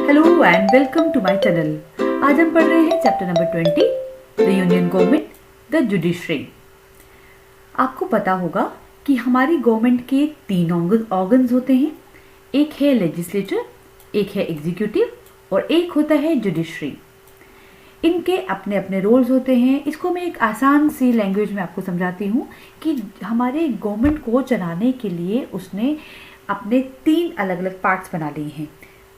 Hello and welcome to my channel. आज हम पढ़ रहे हैं chapter number 20, the union government, the judiciary. आपको पता होगा कि हमारी गवर्नमेंट के 3 ऑर्गन्स होते हैं। एक है लेजिस्लेचर, एक है एग्जीक्यूटिव और एक होता है जुडिशरी। इनके अपने अपने रोल्स होते हैं। इसको मैं एक आसान सी लैंग्वेज में आपको समझाती हूँ कि हमारे गवर्नमेंट को चलाने के लिए उसने अपने 3 अलग अलग पार्ट्स बना लिए हैं।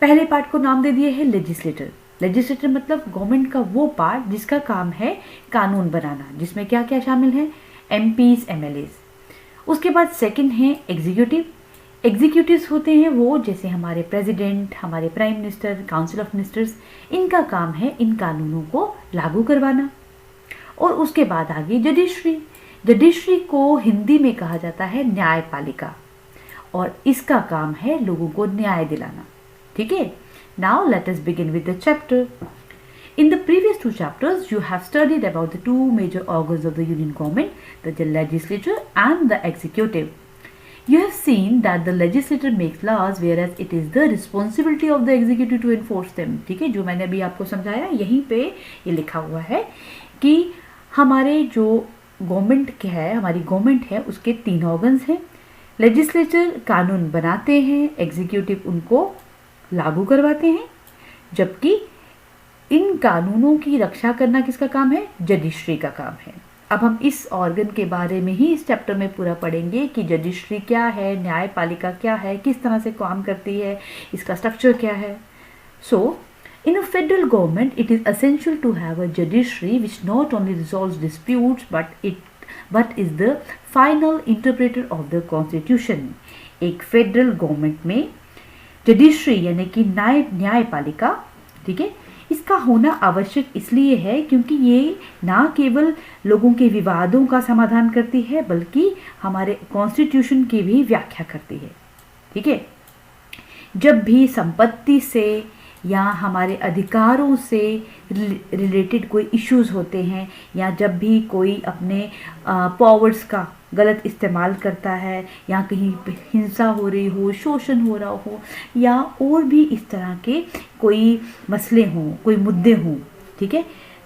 पहले पार्ट को नाम दे दिए है लेजिस्लेटर। लेजिस्लेटर मतलब गवर्नमेंट का वो पार्ट जिसका काम है कानून बनाना, जिसमें क्या क्या शामिल है, एमपीज, एमएलएज। उसके बाद सेकंड है एग्जीक्यूटिव। एग्जीक्यूटिव्स होते हैं वो जैसे हमारे प्रेसिडेंट, हमारे prime minister, council of ministers. इनका काम है इन कानूनों को लागू करवाना। और उसके बाद आगे जुडिशरी। जुडिशरी को हिंदी में कहा जाता है न्यायपालिका और इसका काम है लोगों को न्याय दिलाना। ठीक है, now let us begin with the chapter. In the previous 2 chapters, you have studied about the 2 major organs of the Union government, the legislature and the executive. You have seen that the legislature makes laws, whereas it is the responsibility of the executive to enforce them. ठीक है, जो मैंने अभी आपको समझाया यहीं पे ये लिखा हुआ है कि हमारे जो गवर्नमेंट के है, हमारी गवर्नमेंट है, उसके 3 ऑर्गन्स हैं। लेजिस्लेचर कानून बनाते हैं, एग्जीक्यूटिव उनको लागू करवाते हैं, जबकि इन कानूनों की रक्षा करना किसका काम है, जुडिशरी का काम है। अब हम इस ऑर्गन के बारे में ही इस चैप्टर में पूरा पढ़ेंगे कि जुडिशरी क्या है, न्यायपालिका क्या है, किस तरह से काम करती है, इसका स्ट्रक्चर क्या है। So in a federal government it is essential to have a judiciary which not only resolves disputes but is the final interpreter of the constitution. एक फेडरल गवर्नमेंट में जुडिशरी यानी कि न्यायपालिका, ठीक है, इसका होना आवश्यक इसलिए है क्योंकि ये ना केवल लोगों के विवादों का समाधान करती है बल्कि हमारे कॉन्स्टिट्यूशन की भी व्याख्या करती है। ठीक है, जब भी संपत्ति से या हमारे अधिकारों से रिलेटेड कोई इश्यूज होते हैं या जब भी कोई अपने पावर्स का गलत इस्तेमाल करता है या कहीं हिंसा हो रही हो, शोषण हो रहा हो या और भी इस तरह के कोई मसले हों, कोई मुद्दे हों, ठीक है,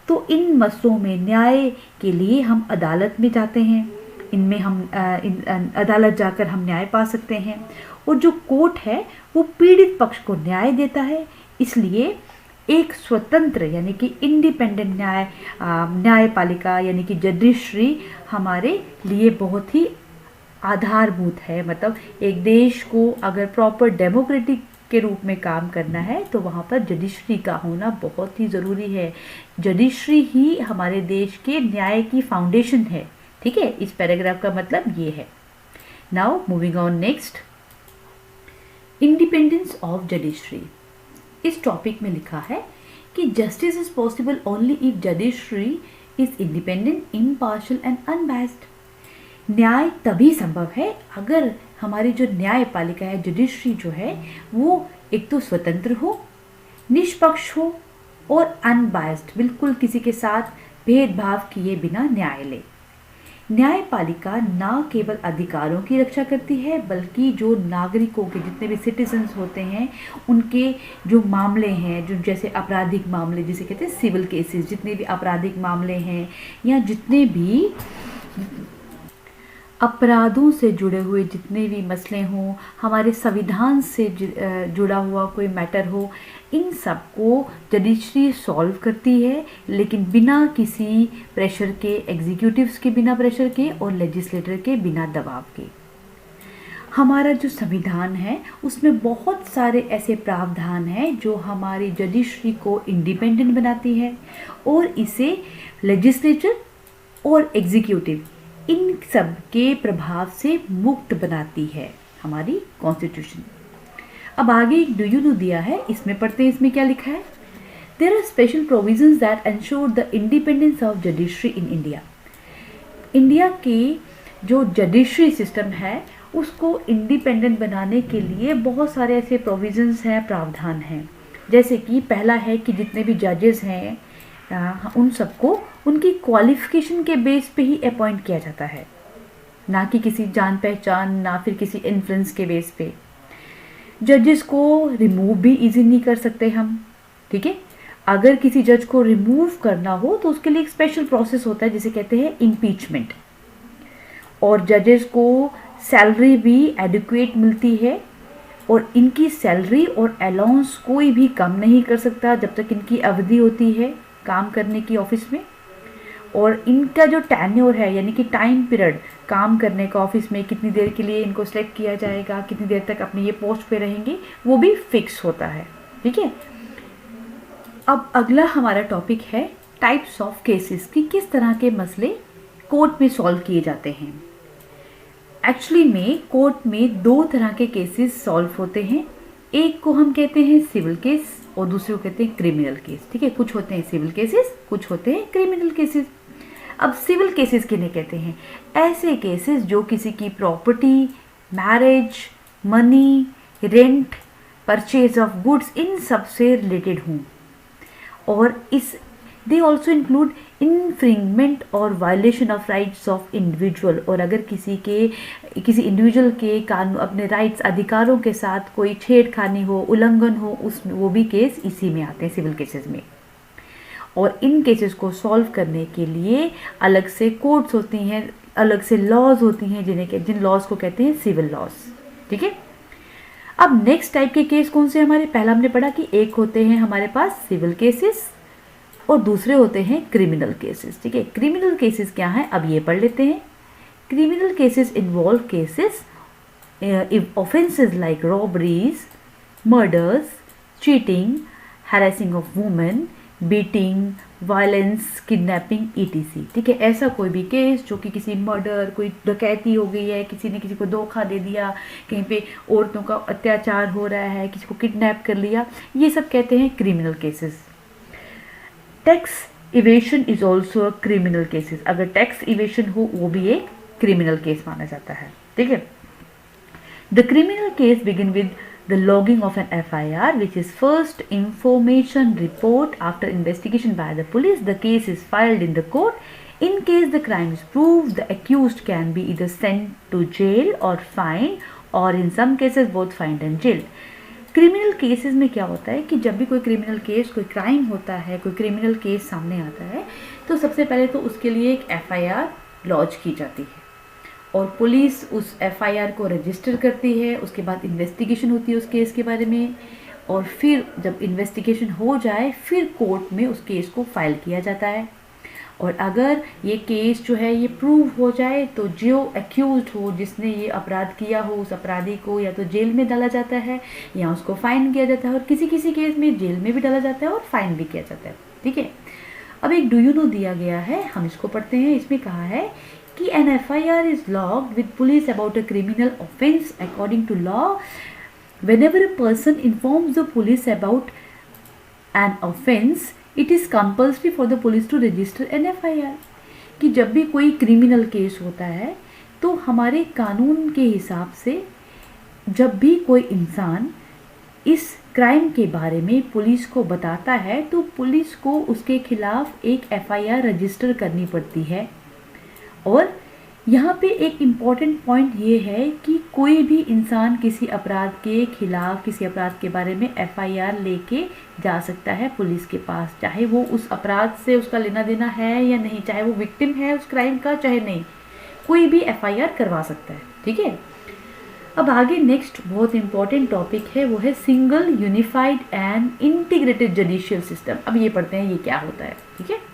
तो इन मसलों में न्याय के लिए हम अदालत में जाते हैं। इनमें हम अदालत जाकर हम न्याय पा सकते हैं और जो कोर्ट है वो पीड़ित पक्ष को न्याय देता है। इसलिए एक स्वतंत्र यानी कि इंडिपेंडेंट न्यायपालिका यानी कि जुडिशरी हमारे लिए बहुत ही आधारभूत है। मतलब एक देश को अगर प्रॉपर डेमोक्रेटिक के रूप में काम करना है तो वहाँ पर जुडिशरी का होना बहुत ही ज़रूरी है। जुडिशरी ही हमारे देश के न्याय की फाउंडेशन है। ठीक है, इस पैराग्राफ का मतलब ये है। Now moving on next, independence of judiciary. इस टॉपिक में लिखा है कि justice is possible only if judiciary is independent, impartial and unbiased. न्याय तभी संभव है अगर हमारी जो न्यायपालिका है, जुडिशरी जो है, वो एक तो स्वतंत्र हो, निष्पक्ष हो और अनबायस्ड, बिल्कुल किसी के साथ भेदभाव किए बिना न्याय ले। न्यायपालिका ना केवल अधिकारों की रक्षा करती है बल्कि जो नागरिकों के जितने भी सिटीजन्स होते हैं उनके जो मामले हैं, जो जैसे आपराधिक मामले जिसे कहते हैं सिविल केसेस, जितने भी आपराधिक मामले हैं या जितने भी अपराधों से जुड़े हुए जितने भी मसले हों, हमारे संविधान से जुड़ा हुआ कोई मैटर हो, इन सब को जुडिशरी सॉल्व करती है, लेकिन बिना किसी प्रेशर के, एग्जीक्यूटिव्स के बिना प्रेशर के और लेजिस्लेटर के बिना दबाव के। हमारा जो संविधान है उसमें बहुत सारे ऐसे प्रावधान हैं जो हमारी जुडिशरी को इंडिपेंडेंट बनाती है और इसे लेजिस्लेचर और एग्जीक्यूटिव इन सब के प्रभाव से मुक्त बनाती है हमारी कॉन्स्टिट्यूशन। अब आगे एक डू यू नो दिया है, इसमें पढ़ते हैं, इसमें क्या लिखा है। There are special provisions that ensure the independence of judiciary in India. India की जो जुडिशरी सिस्टम है उसको इंडिपेंडेंट बनाने के लिए बहुत सारे ऐसे प्रोविजंस हैं, प्रावधान हैं। जैसे कि पहला है कि जितने भी जजेस हैं उन सबको उनकी क्वालिफिकेशन के बेस पे ही अपॉइंट किया जाता है, ना कि किसी जान पहचान ना फिर किसी इन्फ्लुएंस के बेस पे। जजेस को रिमूव भी इजी नहीं कर सकते हम, ठीक है। अगर किसी जज को रिमूव करना हो तो उसके लिए एक स्पेशल प्रोसेस होता है जिसे कहते हैं इम्पीचमेंट। और जजेस को सैलरी भी एडिक्वेट मिलती है और इनकी सैलरी और अलाउंस कोई भी कम नहीं कर सकता जब तक इनकी अवधि होती है काम करने की ऑफिस में। और इनका जो टेन्योर है यानी कि टाइम पीरियड काम करने का ऑफिस में, कितनी देर के लिए इनको सेलेक्ट किया जाएगा, कितनी देर तक अपनी ये पोस्ट पे रहेंगे, वो भी फिक्स होता है, ठीक है। अब अगला हमारा टॉपिक है टाइप्स ऑफ केसेस की किस तरह के मसले कोर्ट में सॉल्व किए जाते हैं। एक्चुअली में कोर्ट में दो तरह के केसेस सॉल्व होते हैं। एक को हम कहते हैं सिविल केस और दूसरे को कहते हैं क्रिमिनल केस, ठीक है। कुछ होते हैं सिविल केसेस, कुछ होते हैं क्रिमिनल केसेस। अब सिविल केसेस किन्हें कहते हैं? ऐसे केसेस जो किसी की property, marriage, money, rent, purchase of goods, इन सब से रिलेटेड हों। और इस दे ऑल्सो इंक्लूड इन्फ्रिंगमेंट और violation of rights of individual. और अगर किसी इंडिविजुअल के कानून, अपने राइट्स, अधिकारों के साथ कोई छेड़खानी हो, उल्लंघन हो, उसमें वो भी केस इसी में आते हैं, सिविल केसेस में। और इन केसेस को सॉल्व करने के लिए अलग से कोर्ट्स होती हैं, अलग से लॉज होती हैं जिन लॉज को कहते हैं सिविल लॉज, ठीक है। अब नेक्स्ट टाइप के केस कौन से हमारे? पहला हमने पढ़ा कि एक होते हैं हमारे पास सिविल केसेस और दूसरे होते हैं क्रिमिनल केसेस, ठीक है। क्रिमिनल केसेस क्या है, अब ये पढ़ लेते हैं। Criminal cases involve cases offences like robberies, murders, cheating, harassing of women, beating, violence, kidnapping, etc, ठीक है। ऐसा कोई भी केस जो कि किसी मर्डर, कोई डकैती हो गई है, किसी ने किसी को धोखा दे दिया, कहीं पे औरतों का अत्याचार हो रहा है, किसी को किडनैप कर लिया, ये सब कहते हैं criminal cases. Tax evasion is also a criminal cases. अगर टैक्स इवेशन हो वो भी एक क्रिमिनल केस माना जाता है, ठीक है। The criminal case begin with the logging of an FIR, which is first information report. After investigation by the police, the case is filed in the court. In case the crime is proved, the accused can be either sent to jail or fined, or in some cases both fined and jailed. Criminal cases में क्या होता है कि जब भी कोई criminal case, कोई crime होता है, कोई क्रिमिनल केस सामने आता है, तो सबसे पहले तो उसके लिए एक FIR लॉन्च की जाती है और पुलिस उस FIR को रजिस्टर करती है। उसके बाद इन्वेस्टिगेशन होती है उस केस के बारे में, और फिर जब इन्वेस्टिगेशन हो जाए फिर कोर्ट में उस केस को फाइल किया जाता है। और अगर ये केस जो है ये प्रूव हो जाए तो जो एक्यूज्ड हो, जिसने ये अपराध किया हो, उस अपराधी को या तो जेल में डाला जाता है या उसको फाइन किया जाता है, और किसी किसी केस में जेल में भी डाला जाता है और फाइन भी किया जाता है, ठीक है। अब एक डू यू नो दिया गया है, हम इसको पढ़ते हैं। इसमें कहा है कि an FIR is logged with police about a criminal offence. According to law, whenever a person informs the police about an offence, it is compulsory for the police to register an FIR. कि जब भी कोई criminal case होता है तो हमारे कानून के हिसाब से जब भी कोई इंसान इस क्राइम के बारे में पुलिस को बताता है तो पुलिस को उसके खिलाफ एक FIR रजिस्टर करनी पड़ती है। और यहाँ पे एक इम्पॉर्टेंट पॉइंट ये है कि कोई भी इंसान किसी अपराध के खिलाफ, किसी अपराध के बारे में FIR लेके जा सकता है पुलिस के पास, चाहे वो उस अपराध से उसका लेना देना है या नहीं, चाहे वो विक्टिम है उस क्राइम का चाहे नहीं, कोई भी FIR करवा सकता है, ठीक है। अब आगे नेक्स्ट बहुत इंपॉर्टेंट टॉपिक है, वो है single unified and integrated judicial system. अब ये पढ़ते हैं ये क्या होता है, ठीक है।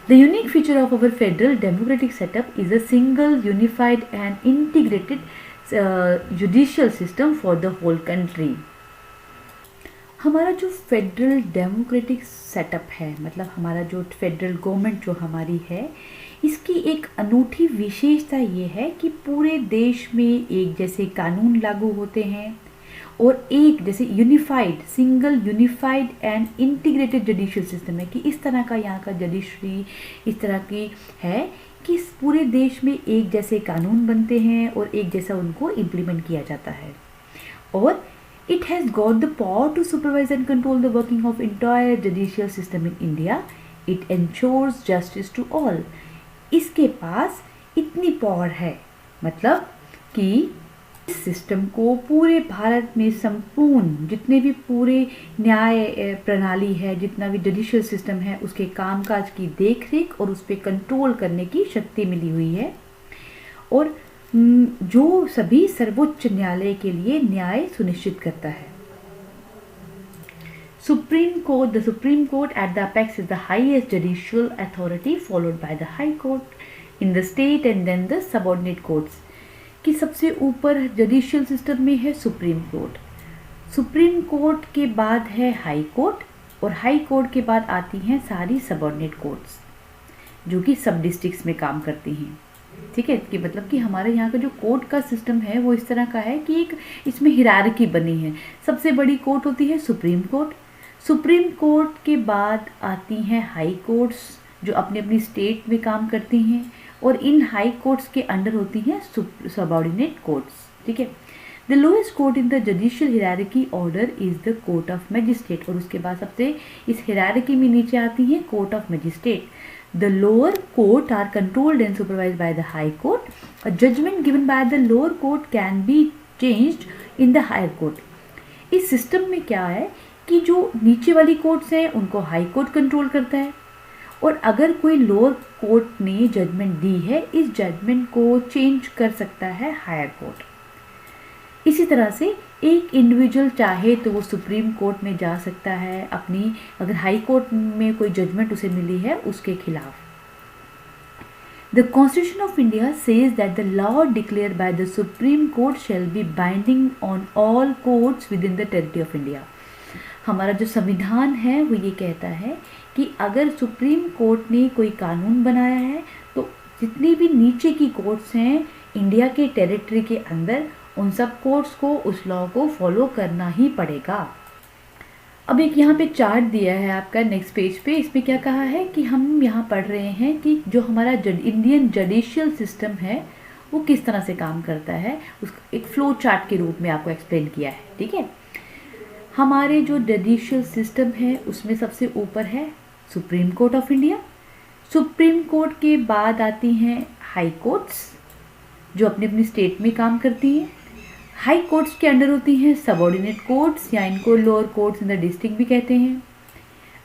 The unique feature of our federal democratic setup is a single, unified and integrated judicial system for the whole country. हमारा जो फेडरल डेमोक्रेटिक सेटअप है, मतलब हमारा जो फेडरल गवर्नमेंट जो हमारी है, इसकी एक अनूठी विशेषता ये है कि पूरे देश में एक जैसे कानून लागू होते हैं और एक जैसे unified, single unified and integrated judicial system है कि इस तरह का यहाँ का जुडिशरी इस तरह की है कि पूरे देश में एक जैसे कानून बनते हैं और एक जैसा उनको इम्प्लीमेंट किया जाता है। और it has got the power to supervise and control the working of entire judicial system in India. It ensures justice to all. इसके पास इतनी पावर है, मतलब कि इस सिस्टम को पूरे भारत में संपूर्ण जितने भी पूरे न्याय प्रणाली है, जितना भी जुडिशियल सिस्टम है, उसके कामकाज की देखरेख और उस पर कंट्रोल करने की शक्ति मिली हुई है और जो सभी सर्वोच्च न्यायालय के लिए न्याय सुनिश्चित करता है। Supreme Court, the Supreme Court at the apex is the highest judicial authority followed by the High Court in the state and then the subordinate courts. कि सबसे ऊपर जुडिशियल सिस्टम में है सुप्रीम कोर्ट, सुप्रीम कोर्ट के बाद है high court और high court के बाद आती हैं सारी सबऑर्डिनेट कोर्ट्स जो कि सब डिस्ट्रिक्ट्स में काम करती हैं। ठीक है, कि मतलब कि हमारे यहाँ का जो कोर्ट का सिस्टम है वो इस तरह का है कि एक इसमें हिरार्की बनी है। सबसे बड़ी कोर्ट होती है सुप्रीम कोर्ट, सुप्रीम कोर्ट के बाद आती हैं हाई कोर्ट्स जो अपनी अपनी स्टेट में काम करती हैं और इन हाई कोर्ट्स के अंडर होती हैं सबऑर्डिनेट कोर्ट्स। ठीक है, the lowest court in the judicial hierarchy order is the court of magistrate और उसके बाद सबसे इस हिरार्की में नीचे आती है court of magistrate. The lower court are controlled and supervised by the high court. A judgment given by the lower court can be changed in the higher court. इस सिस्टम में क्या है कि जो नीचे वाली कोर्ट्स हैं उनको हाई कोर्ट कंट्रोल करता है और अगर कोई लोअर कोर्ट ने जजमेंट दी है इस जजमेंट को चेंज कर सकता है हायर कोर्ट। इसी तरह से एक इंडिविजुअल चाहे तो वो सुप्रीम कोर्ट में जा सकता है अपनी, अगर हाई कोर्ट में कोई जजमेंट उसे मिली है उसके खिलाफ। The constitution of India says that the law declare by the supreme court shall be binding on all courts with in the territory of India. हमारा जो संविधान है वो ये कहता है कि अगर सुप्रीम कोर्ट ने कोई कानून बनाया है तो जितनी भी नीचे की कोर्ट्स हैं इंडिया के टेरिटरी के अंदर उन सब कोर्ट्स को उस लॉ को फॉलो करना ही पड़ेगा। अब एक यहाँ पे चार्ट दिया है आपका नेक्स्ट पेज पे, इसमें क्या कहा है कि हम यहाँ पढ़ रहे हैं कि जो हमारा इंडियन जुडिशियल सिस्टम है वो किस तरह से काम करता है, उसका एक फ्लो चार्ट के रूप में आपको एक्सप्लेन किया है। ठीक है, हमारे जो जुडिशियल सिस्टम है उसमें सबसे ऊपर है supreme court of India, supreme court के बाद आती हैं हाई कोर्ट्स जो अपनी अपनी स्टेट में काम करती हैं, हाई कोर्ट्स के अंडर होती हैं सबऑर्डिनेट कोर्ट्स या इनको lower courts in the district भी कहते हैं।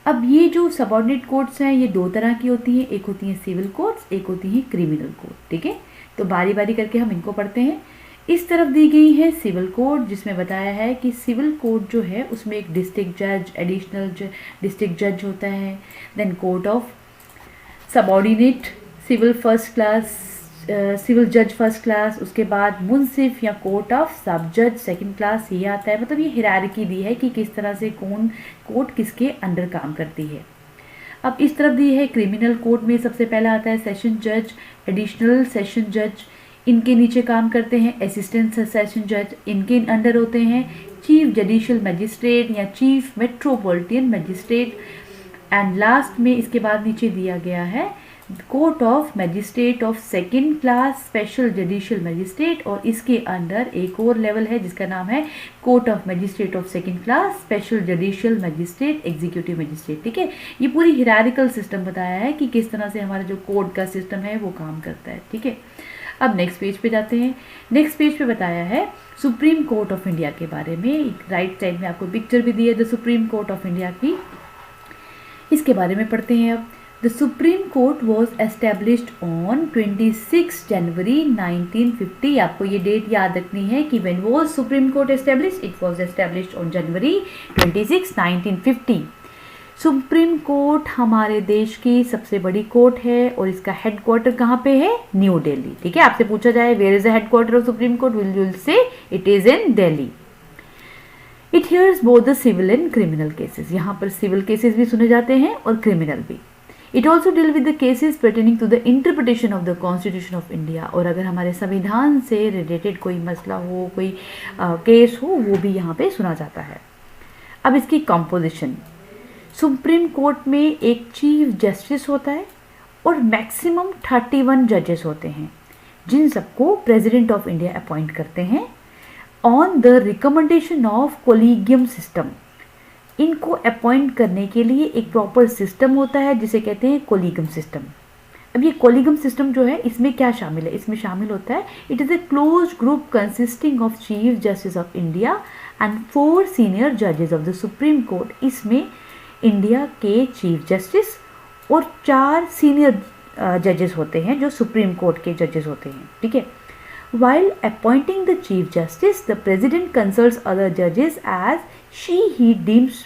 अब ये जो सबऑर्डिनेट कोर्ट्स हैं ये दो तरह की होती हैं, एक होती हैं सिविल कोर्ट्स, एक होती हैं क्रिमिनल कोर्ट। ठीक है, तो बारी बारी करके हम इनको पढ़ते हैं। इस तरफ दी गई है सिविल कोर्ट जिसमें बताया है कि सिविल कोर्ट जो है उसमें एक डिस्ट्रिक्ट जज, एडिशनल डिस्ट्रिक्ट जज होता है, then court of subordinate civil first class, civil जज फर्स्ट क्लास, उसके बाद मुंसिफ या कोर्ट ऑफ सब जज सेकंड क्लास ये आता है। मतलब ये हिरार्की दी है कि किस तरह से कौन कोर्ट किसके अंडर काम करती है। अब इस तरफ दी है क्रिमिनल कोर्ट में सबसे पहला आता है सेशन जज, एडिशनल सेशन जज, इनके नीचे काम करते हैं असिस्टेंट सेशन जज, इनके अंडर होते हैं चीफ जुडिशियल मजिस्ट्रेट या chief metropolitan magistrate and last में इसके बाद नीचे दिया गया है court of magistrate of second class special judicial magistrate और इसके अंडर एक और लेवल है जिसका नाम है court of magistrate of second class special judicial magistrate executive magistrate. ठीक है, ये पूरी हिरारिकल सिस्टम बताया है कि किस तरह से हमारा जो कोर्ट का सिस्टम है वो काम करता है। ठीक है, अब नेक्स्ट पेज पे जाते हैं। नेक्स्ट पेज पे बताया है सुप्रीम कोर्ट ऑफ इंडिया के बारे में, राइट साइड में आपको पिक्चर भी दी है the supreme court of India की, इसके बारे में पढ़ते हैं। अब the supreme court was established on 26 जनवरी 1950। आपको ये डेट याद रखनी है कि when was supreme court established, it was established on January 26, 1950। Supreme court हमारे देश की सबसे बड़ी कोर्ट है और इसका हेडक्वार्टर कहाँ पे है, न्यू दिल्ली। ठीक है, आपसे पूछा जाए where is the headquarter of supreme court, will say it is in Delhi. It hears both the civil and criminal cases, यहाँ पर सिविल केसेस भी सुने जाते हैं और क्रिमिनल भी। It also deal with the cases pertaining to the interpretation of the constitution of India, और अगर हमारे संविधान से रिलेटेड कोई मसला हो, कोई केस हो, वो भी यहाँ पे सुना जाता है। अब इसकी कॉम्पोजिशन, सुप्रीम कोर्ट में एक चीफ जस्टिस होता है और मैक्सिमम 31 जजेस होते हैं जिन सबको प्रेसिडेंट ऑफ इंडिया अपॉइंट करते हैं on the recommendation of collegium system. इनको अपॉइंट करने के लिए एक प्रॉपर सिस्टम होता है जिसे कहते हैं कोलिगियम सिस्टम। अब ये कोलिगम सिस्टम जो है इसमें क्या शामिल है, इसमें शामिल होता है it is a close group consisting of chief justice of India and 4 senior जजेस ऑफ द सुप्रीम कोर्ट। इसमें इंडिया के चीफ जस्टिस और 4 सीनियर जजेस होते हैं जो सुप्रीम कोर्ट के जजेस होते हैं, ठीक है। While appointing the chief justice, the president consults other judges as he deems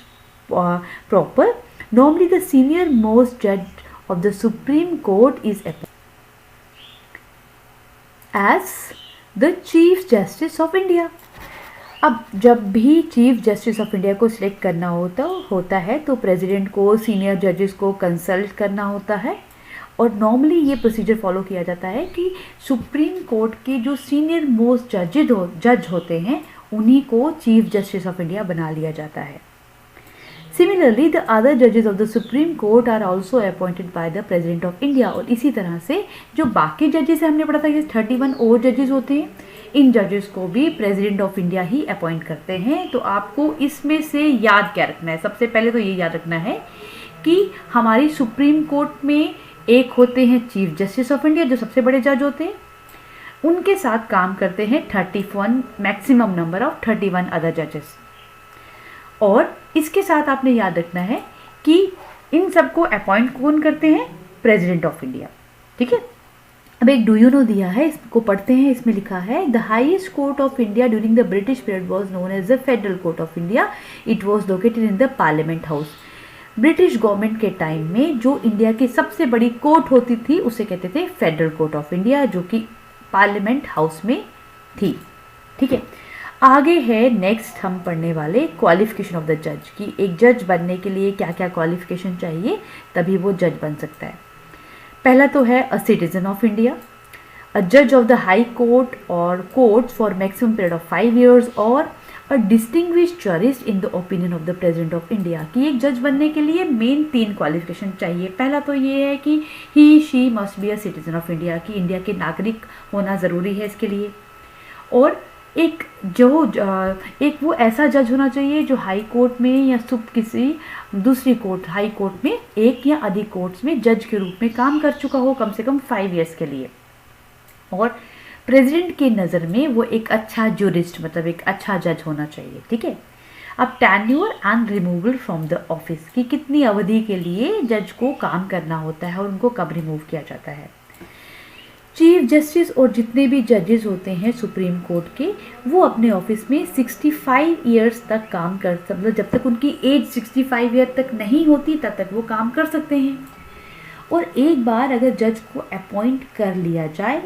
proper. Normally, the senior most judge of the Supreme Court is appointed as the chief justice of India. अब जब भी chief justice of India को select करना होता है तो president को senior जजेस को कंसल्ट करना होता है, और नॉर्मली ये प्रोसीजर फॉलो किया जाता है कि सुप्रीम कोर्ट के जो सीनियर मोस्ट जज होते हैं उन्हीं को चीफ जस्टिस ऑफ इंडिया बना लिया जाता है। सिमिलरली द अदर जजेस of the supreme court are also appointed by the president of India. और इसी तरह से जो बाकी जजेस हैं, हमने पढ़ा था कि 31 और जजेस होते हैं, इन जजेस को भी प्रेसिडेंट ऑफ इंडिया ही अपॉइंट करते हैं। तो आपको इसमें से याद क्या रखना है, सबसे पहले तो ये याद रखना है कि हमारी सुप्रीम कोर्ट में एक होते हैं चीफ जस्टिस ऑफ इंडिया जो सबसे बड़े जज होते हैं, उनके साथ काम करते हैं 31 मैक्सिमम नंबर ऑफ 31 अदर जजेस। और इसके साथ आपने याद रखना है कि इन सबको अपॉइंट कौन करते हैं, प्रेसिडेंट ऑफ इंडिया, ठीक है। अब एक डू यू नो दिया है, इसको पढ़ते हैं। इसमें लिखा है the highest court of India during the British period was known as the federal court of India. It was located in the parliament house. British government के टाइम में जो इंडिया की सबसे बड़ी कोर्ट होती थी उसे कहते थे फेडरल कोर्ट ऑफ इंडिया, जो कि पार्लियामेंट हाउस में थी, ठीक है। आगे है नेक्स्ट हम पढ़ने वाले क्वालिफिकेशन ऑफ द जज कि एक जज बनने के लिए क्या क्या क्वालिफिकेशन चाहिए तभी वो जज बन सकता है। पहला तो है a citizen of India, a जज ऑफ द हाई कोर्ट और courts for maximum period of 5 years, और a distinguished jurist in the opinion of the president of India. कि एक जज बनने के लिए मेन 3 क्वालिफिकेशन चाहिए। पहला तो ये है कि he she must be a citizen of India, कि इंडिया के नागरिक होना ज़रूरी है इसके लिए। और एक वो ऐसा जज होना चाहिए जो हाई कोर्ट में या किसी दूसरी कोर्ट, हाई कोर्ट में एक या अधिक कोर्ट्स में जज के रूप में काम कर चुका हो कम से कम 5 years के लिए। और प्रेसिडेंट के नज़र में वो एक अच्छा जूरिस्ट मतलब एक अच्छा जज होना चाहिए, ठीक है। अब tenure and removal from the office की कितनी अवधि के लिए जज को काम करना होता है और उनको कब रिमूव किया जाता है। चीफ जस्टिस और जितने भी जजेस होते हैं सुप्रीम कोर्ट के, वो अपने ऑफिस में 65 years तक काम कर, मतलब जब तक उनकी एज 65 year तक नहीं होती तब तक वो काम कर सकते हैं। और एक बार अगर जज को अपॉइंट कर लिया जाए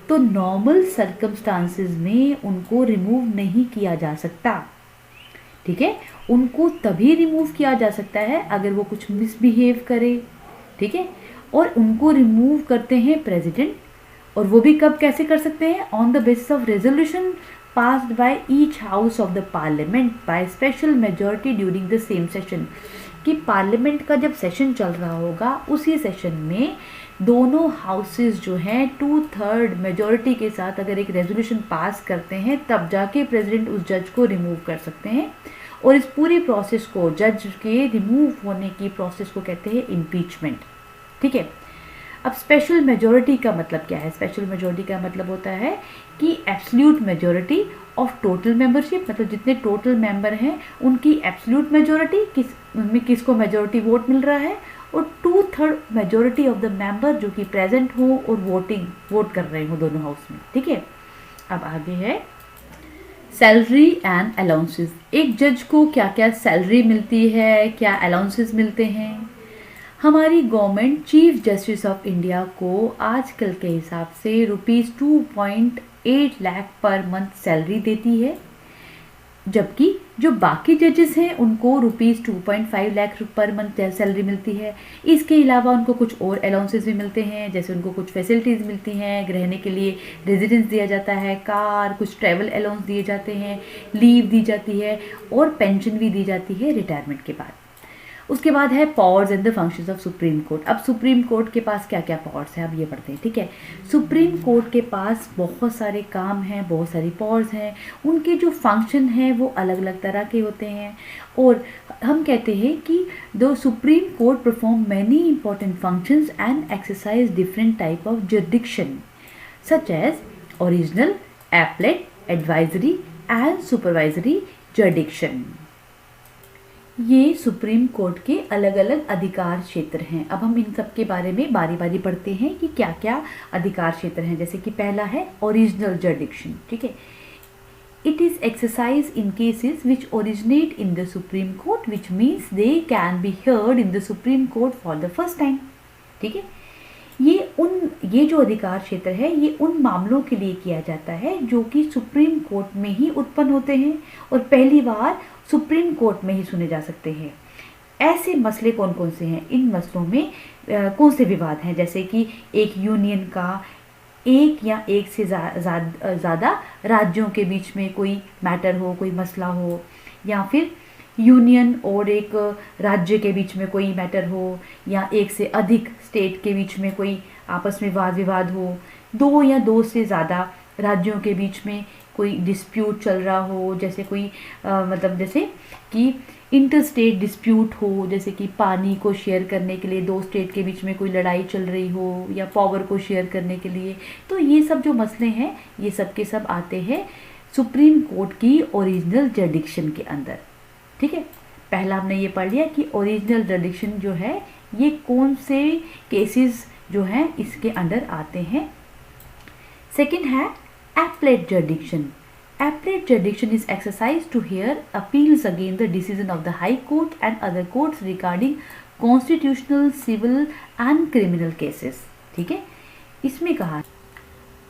तो नॉर्मल सर्कमस्टांसिस में उनको रिमूव नहीं किया जा सकता, ठीक है। उनको तभी रिमूव किया जा सकता है अगर वो कुछ मिसबिहेव करे, ठीक है। और उनको रिमूव करते हैं प्रेसिडेंट, और वो भी कब कैसे कर सकते हैं, on the basis of resolution passed by each house of the parliament by special majority during the same session. कि पार्लियामेंट का जब सेशन चल रहा होगा उसी सेशन में दोनों हाउसेस जो हैं 2/3 मेजॉरिटी के साथ अगर एक रेजोल्यूशन पास करते हैं तब जाके प्रेसिडेंट उस जज को रिमूव कर सकते हैं। और इस पूरी प्रोसेस को, जज के रिमूव होने की प्रोसेस को कहते हैं इम्पीचमेंट, ठीक है। अब स्पेशल मेजॉरिटी का मतलब क्या है, स्पेशल मेजॉरिटी का मतलब होता है कि absolute majority of total membership, मतलब जितने टोटल मेंबर हैं उनकी एब्सोल्यूट मेजॉरिटी, उनमें किसको मेजॉरिटी वोट मिल रहा है, और 2/3 मेजॉरिटी ऑफ द मेंबर जो कि प्रेजेंट हो और वोट कर रहे हो दोनों हाउस में, ठीक है। अब आगे है सैलरी एंड अलाउंसेस। एक जज को क्या क्या सैलरी मिलती है, क्या अलाउंसेस मिलते हैं। हमारी government chief justice of India को आजकल के हिसाब से ₹2.8 लाख पर मंथ सैलरी देती है, जबकि जो बाकी जजेस हैं उनको ₹2.5 लाख पर मंथ सैलरी मिलती है। इसके अलावा उनको कुछ और अलाउंसेस भी मिलते हैं, जैसे उनको कुछ फैसिलिटीज़ मिलती हैं, रहने के लिए रेजिडेंस दिया जाता है, कार, कुछ ट्रैवल अलाउंस दिए जाते हैं, लीव दी जाती है और पेंशन भी दी जाती है रिटायरमेंट के बाद। उसके बाद है powers and the functions of supreme court. अब सुप्रीम कोर्ट के पास क्या क्या पावर्स है, अब ये पढ़ते हैं, ठीक है। सुप्रीम कोर्ट के पास बहुत सारे काम हैं, बहुत सारी पावर्स हैं, उनके जो फंक्शन हैं वो अलग अलग तरह के होते हैं, और हम कहते हैं कि the supreme court perform many important functions and exercise different type of jurisdiction such as original, appellate, advisory and supervisory jurisdiction. ये सुप्रीम कोर्ट के अलग अलग अधिकार क्षेत्र हैं। अब हम इन सब के बारे में बारी बारी पढ़ते हैं कि क्या क्या अधिकार क्षेत्र हैं। जैसे कि पहला है ओरिजिनल जुरिडिक्शन, ठीक है। It is exercise in cases which originate in the supreme court which means they can be heard in the supreme court for the first time, ठीक है। ये जो अधिकार क्षेत्र है ये उन मामलों के लिए किया जाता है जो कि सुप्रीम कोर्ट में ही उत्पन्न होते हैं और पहली बार सुप्रीम कोर्ट में ही सुने जा सकते हैं। ऐसे मसले कौन कौन से हैं, इन मसलों में कौन से विवाद हैं, जैसे कि एक यूनियन का एक या एक से ज़्यादा राज्यों के बीच में कोई मैटर हो, कोई मसला हो, या फिर यूनियन और एक राज्य के बीच में कोई मैटर हो, या एक से अधिक स्टेट के बीच में कोई आपस में वाद विवाद हो, दो या दो से ज़्यादा राज्यों के बीच में कोई डिस्प्यूट चल रहा हो, जैसे कोई मतलब जैसे कि इंटर स्टेट डिस्प्यूट हो, जैसे कि पानी को शेयर करने के लिए दो स्टेट के बीच में कोई लड़ाई चल रही हो, या पावर को शेयर करने के लिए। तो ये सब जो मसले हैं ये सब के सब आते हैं सुप्रीम कोर्ट की ओरिजिनल जुरिडिक्शन के अंदर, ठीक है। पहला हमने ये पढ़ लिया कि ओरिजिनल जुरिडिक्शन जो है ये कौन से केसेस जो हैं इसके अंडर आते हैं। सेकंड है appellate jurisdiction. Appellate jurisdiction is exercise to hear appeals against the decision of the high court and other courts regarding constitutional, civil and criminal cases, ठीक है। इसमें कहा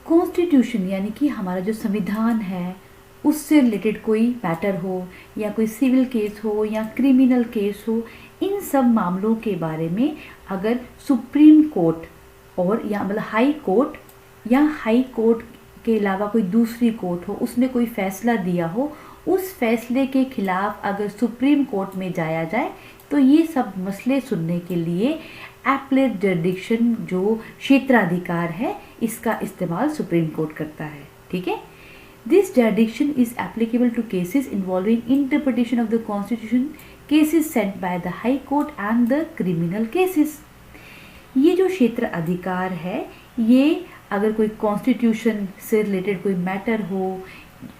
कॉन्स्टिट्यूशन यानी कि हमारा जो संविधान है उससे रिलेटेड कोई मैटर हो, या कोई सिविल केस हो, या क्रिमिनल केस हो, इन सब मामलों के बारे में अगर सुप्रीम कोर्ट और या मतलब हाई कोर्ट या हाई कोर्ट के अलावा कोई दूसरी कोर्ट हो, उसने कोई फैसला दिया हो, उस फैसले के खिलाफ अगर सुप्रीम कोर्ट में जाया जाए तो ये सब मसले सुनने के लिए एपलेट जुरिडिक्शन जो क्षेत्राधिकार है इसका इस्तेमाल सुप्रीम कोर्ट करता है, ठीक है। This jurisdiction is applicable to cases involving interpretation of the Constitution, cases sent by the High Court and the criminal cases. ये जो क्षेत्र अधिकार है ये अगर कोई कॉन्स्टिट्यूशन से रिलेटेड कोई मैटर हो,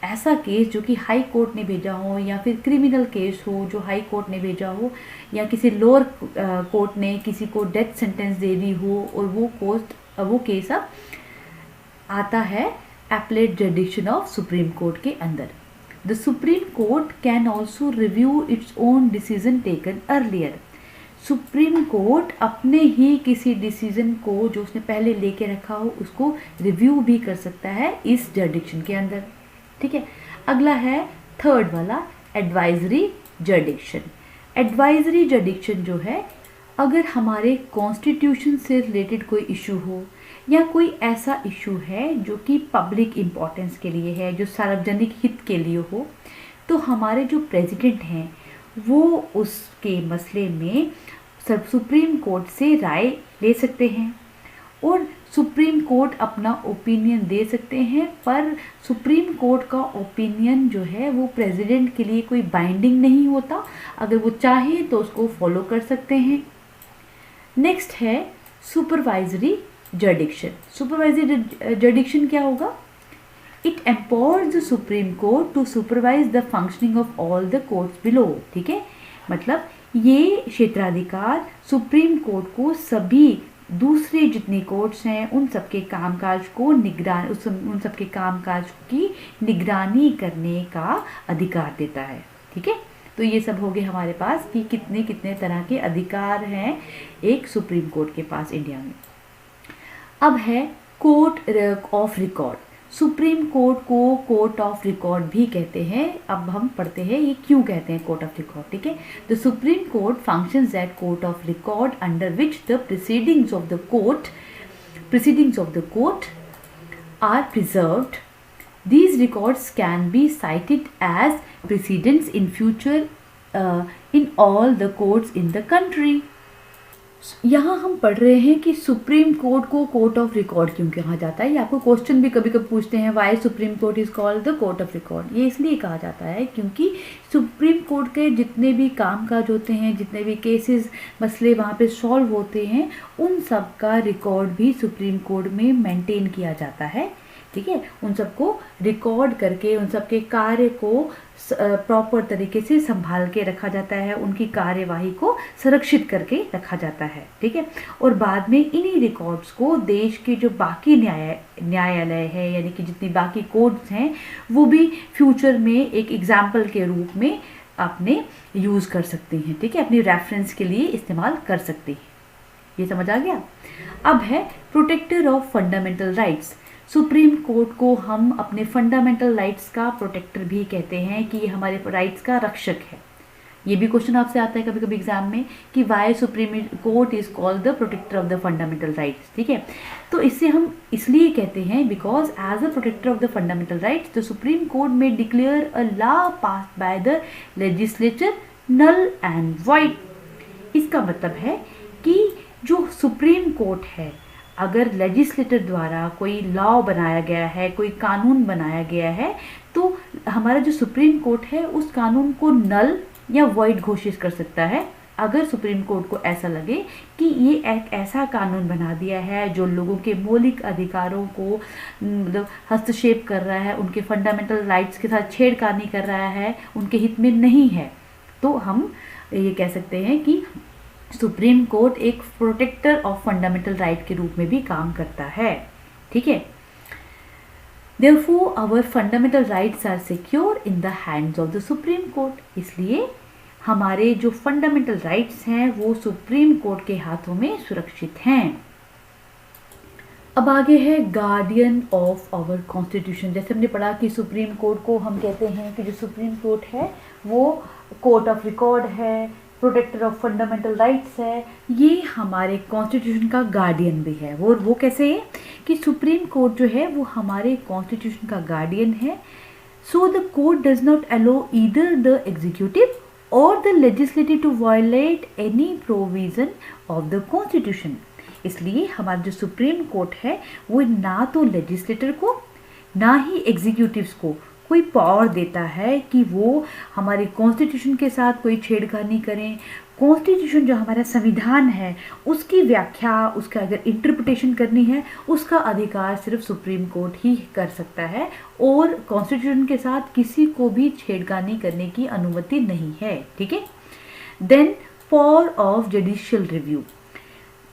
ऐसा केस जो कि हाई कोर्ट ने भेजा हो, या फिर क्रिमिनल केस हो जो हाई कोर्ट ने भेजा हो, या किसी लोअर कोर्ट ने किसी को डेथ सेंटेंस दे दी हो, और वो केस अब आता है appellate jurisdiction of supreme court के अंदर। The supreme court can also review its own decision taken earlier. Supreme court अपने ही किसी डिसीजन को जो उसने पहले लेके रखा हो उसको रिव्यू भी कर सकता है इस जुरिडिक्शन के अंदर, ठीक है। अगला है थर्ड वाला एडवाइजरी जुरिडिक्शन। एडवाइजरी जुरिडिक्शन जो है अगर हमारे कॉन्स्टिट्यूशन से रिलेटेड कोई इशू हो, या कोई ऐसा इशू है जो कि पब्लिक इम्पोर्टेंस के लिए है, जो सार्वजनिक हित के लिए हो, तो हमारे जो प्रेसिडेंट हैं वो उसके मसले में सुप्रीम कोर्ट से राय ले सकते हैं, और सुप्रीम कोर्ट अपना ओपिनियन दे सकते हैं, पर सुप्रीम कोर्ट का ओपिनियन जो है वो प्रेसिडेंट के लिए कोई बाइंडिंग नहीं होता, अगर वो चाहे तो उसको फॉलो कर सकते हैं। नेक्स्ट है सुपरवाइजरी जुरिडिक्शन। सुपरवाइजरी जुरिडिक्शन क्या होगा? It empowers the supreme court to supervise the functioning of all the courts below, ठीक है। मतलब ये क्षेत्राधिकार सुप्रीम कोर्ट को सभी दूसरे जितनी कोर्ट्स हैं उन सबके कामकाज को उन सबके कामकाज की निगरानी करने का अधिकार देता है, ठीक है। तो ये सब हो गए हमारे पास कि कितने कितने तरह के अधिकार हैं एक सुप्रीम कोर्ट के पास इंडिया में। अब है court of record. Supreme court को कोर्ट ऑफ रिकॉर्ड भी कहते हैं। अब हम पढ़ते हैं ये क्यों कहते हैं कोर्ट ऑफ रिकॉर्ड, ठीक है। The supreme court functions at court of record under which the proceedings of the court are preserved. These records can be cited as precedents in future in all the courts in the country. यहाँ हम पढ़ रहे हैं कि supreme court को court of record क्यों कहा जाता है। ये आपको क्वेश्चन भी कभी कभी पूछते हैं, why supreme court is called the court of record. ये इसलिए कहा जाता है क्योंकि सुप्रीम कोर्ट के जितने भी कामकाज होते हैं, जितने भी केसेस मसले वहाँ पे सॉल्व होते हैं, उन सब का रिकॉर्ड भी सुप्रीम कोर्ट में मेंटेन किया जाता है। ठीक है, उन सबको रिकॉर्ड करके उन सब के कार्य को प्रॉपर तरीके से संभाल के रखा जाता है, उनकी कार्यवाही को संरक्षित करके रखा जाता है। ठीक है, और बाद में इन्हीं रिकॉर्ड्स को देश के जो बाकी न्यायालय है, यानी कि जितनी बाकी कोर्ट्स हैं, वो भी फ्यूचर में एक एग्जाम्पल के रूप में अपने यूज़ कर सकते हैं। ठीक है, अपनी रेफरेंस के लिए इस्तेमाल कर सकते हैं। ये समझ आ गया। अब है protector of fundamental rights. Supreme court को हम अपने फंडामेंटल राइट्स का प्रोटेक्टर भी कहते हैं कि ये हमारे राइट्स का रक्षक है। ये भी क्वेश्चन आपसे आता है कभी कभी एग्जाम में कि why supreme court is called the protector of the fundamental rights. ठीक है, तो इससे हम इसलिए कहते हैं because as a protector of the fundamental rights the supreme court may declare a law passed by the legislature null and void. इसका मतलब है कि जो सुप्रीम कोर्ट है, अगर लेजिस्लेटर द्वारा कोई लॉ बनाया गया है, कोई कानून बनाया गया है, तो हमारा जो सुप्रीम कोर्ट है उस कानून को नल या वॉइड घोषित कर सकता है। अगर सुप्रीम कोर्ट को ऐसा लगे कि ये एक ऐसा कानून बना दिया है जो लोगों के मौलिक अधिकारों को मतलब हस्तक्षेप कर रहा है, उनके फंडामेंटल राइट्स के साथ छेड़खानी कर रहा है, उनके हित में नहीं है, तो हम ये कह सकते हैं कि सुप्रीम कोर्ट एक प्रोटेक्टर ऑफ फंडामेंटल राइट के रूप में भी काम करता है। ठीक है, Therefore, our fundamental rights are secure in the hands of the Supreme Court. इसलिए हमारे जो फंडामेंटल राइट्स हैं वो सुप्रीम कोर्ट के हाथों में सुरक्षित हैं। अब आगे है गार्डियन ऑफ आवर कॉन्स्टिट्यूशन। जैसे हमने पढ़ा कि सुप्रीम कोर्ट को हम कहते हैं कि जो सुप्रीम कोर्ट है वो कोर्ट ऑफ रिकॉर्ड है, प्रोटेक्टर ऑफ फंडामेंटल राइट्स है, ये हमारे कॉन्स्टिट्यूशन का गार्डियन भी है। वो कैसे है कि सुप्रीम कोर्ट जो है वो हमारे कॉन्स्टिट्यूशन का गार्डियन है। So the court does not allow either the executive और the legislative to violate any provision of the constitution. इसलिए हमारा जो सुप्रीम कोर्ट है वो ना तो लेजिस्लेटर को ना ही एग्जीक्यूटिव्स को कोई पावर देता है कि वो हमारे कॉन्स्टिट्यूशन के साथ कोई छेड़खानी करें। कॉन्स्टिट्यूशन जो हमारा संविधान है उसकी व्याख्या, उसका अगर इंटरप्रिटेशन करनी है, उसका अधिकार सिर्फ सुप्रीम कोर्ट ही कर सकता है और कॉन्स्टिट्यूशन के साथ किसी को भी छेड़खानी करने की अनुमति नहीं है। ठीक है, then power of judicial review.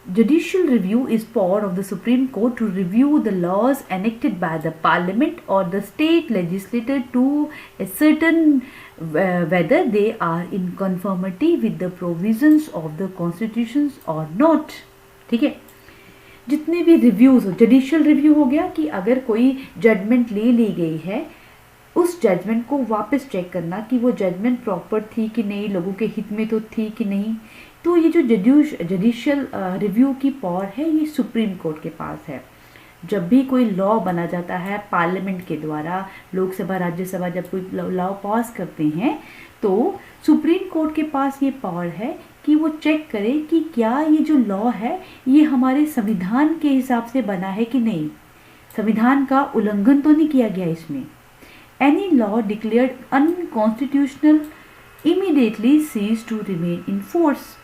Judicial review is power of the Supreme Court to review the laws enacted by the Parliament or the state legislature to ascertain whether they are in conformity with the provisions of the constitutions or not. ठीक है, जितने भी reviews हो, judicial review हो गया कि अगर कोई जजमेंट ले ली गई है, उस जजमेंट को वापस चेक करना कि वो जजमेंट प्रॉपर थी कि नहीं, लोगों के हित में तो थी कि नहीं। तो ये जो जुडिशियल रिव्यू की पावर है ये सुप्रीम कोर्ट के पास है। जब भी कोई लॉ बना जाता है पार्लियामेंट के द्वारा, लोकसभा राज्यसभा जब कोई लॉ पास करते हैं तो सुप्रीम कोर्ट के पास ये पावर है कि वो चेक करे कि क्या ये जो लॉ है ये हमारे संविधान के हिसाब से बना है कि नहीं, संविधान का उल्लंघन तो नहीं किया गया इसमें। Any law declared unconstitutional immediately cease to remain in force.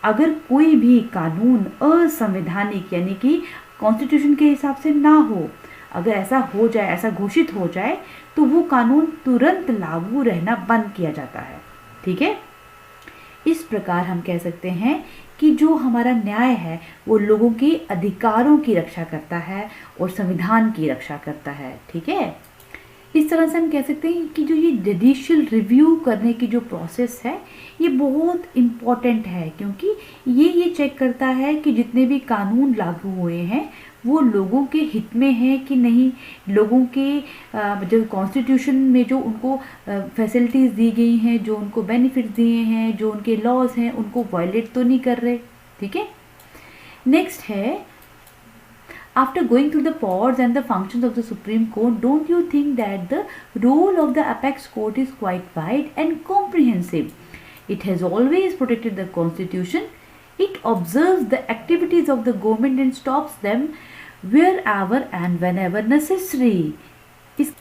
अगर कोई भी कानून असंवैधानिक यानी कि कॉन्स्टिट्यूशन के हिसाब से ना हो, अगर ऐसा हो जाए, ऐसा घोषित हो जाए, तो वो कानून तुरंत लागू रहना बंद किया जाता है। ठीक है, इस प्रकार हम कह सकते हैं कि जो हमारा न्याय है वो लोगों के अधिकारों की रक्षा करता है और संविधान की रक्षा करता है। ठीक है, इस तरह से हम कह सकते हैं कि जो ये जुडिशियल रिव्यू करने की जो प्रोसेस है ये बहुत इम्पॉर्टेंट है, क्योंकि ये चेक करता है कि जितने भी कानून लागू हुए हैं वो लोगों के हित में है कि नहीं, लोगों के जो कॉन्स्टिट्यूशन में जो उनको फैसिलिटीज़ दी गई हैं, जो उनको बेनिफिट्स दिए हैं, जो उनके लॉज हैं, उनको वायलेट तो नहीं कर रहे। ठीक है, नेक्स्ट है after going through the powers and the functions of the Supreme Court, don't you think that the role of the apex court is quite wide and comprehensive? It has always protected the constitution. It observes the activities of the government and stops them wherever and whenever necessary. इस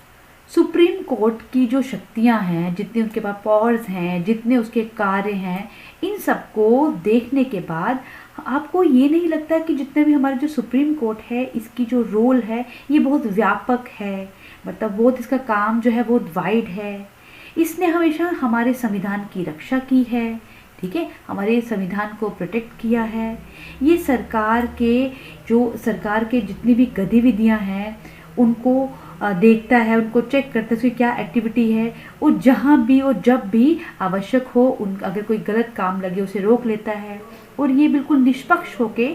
supreme court की जो शक्तियां हैं, जितने उनके पास powers हैं, जितने उसके कार्य हैं, इन सबको देखने के बाद आपको ये नहीं लगता कि जितने भी हमारे जो सुप्रीम कोर्ट है इसकी जो रोल है ये बहुत व्यापक है, मतलब बहुत इसका काम जो है बहुत वाइड है। इसने हमेशा हमारे संविधान की रक्षा की है, ठीक है, हमारे संविधान को प्रोटेक्ट किया है। ये सरकार के जितनी भी गतिविधियां हैं उनको देखता है, उनको चेक करता है उसकी क्या एक्टिविटी है, और जहाँ भी और जब भी आवश्यक हो अगर कोई गलत काम लगे उसे रोक लेता है, और ये बिल्कुल निष्पक्ष होके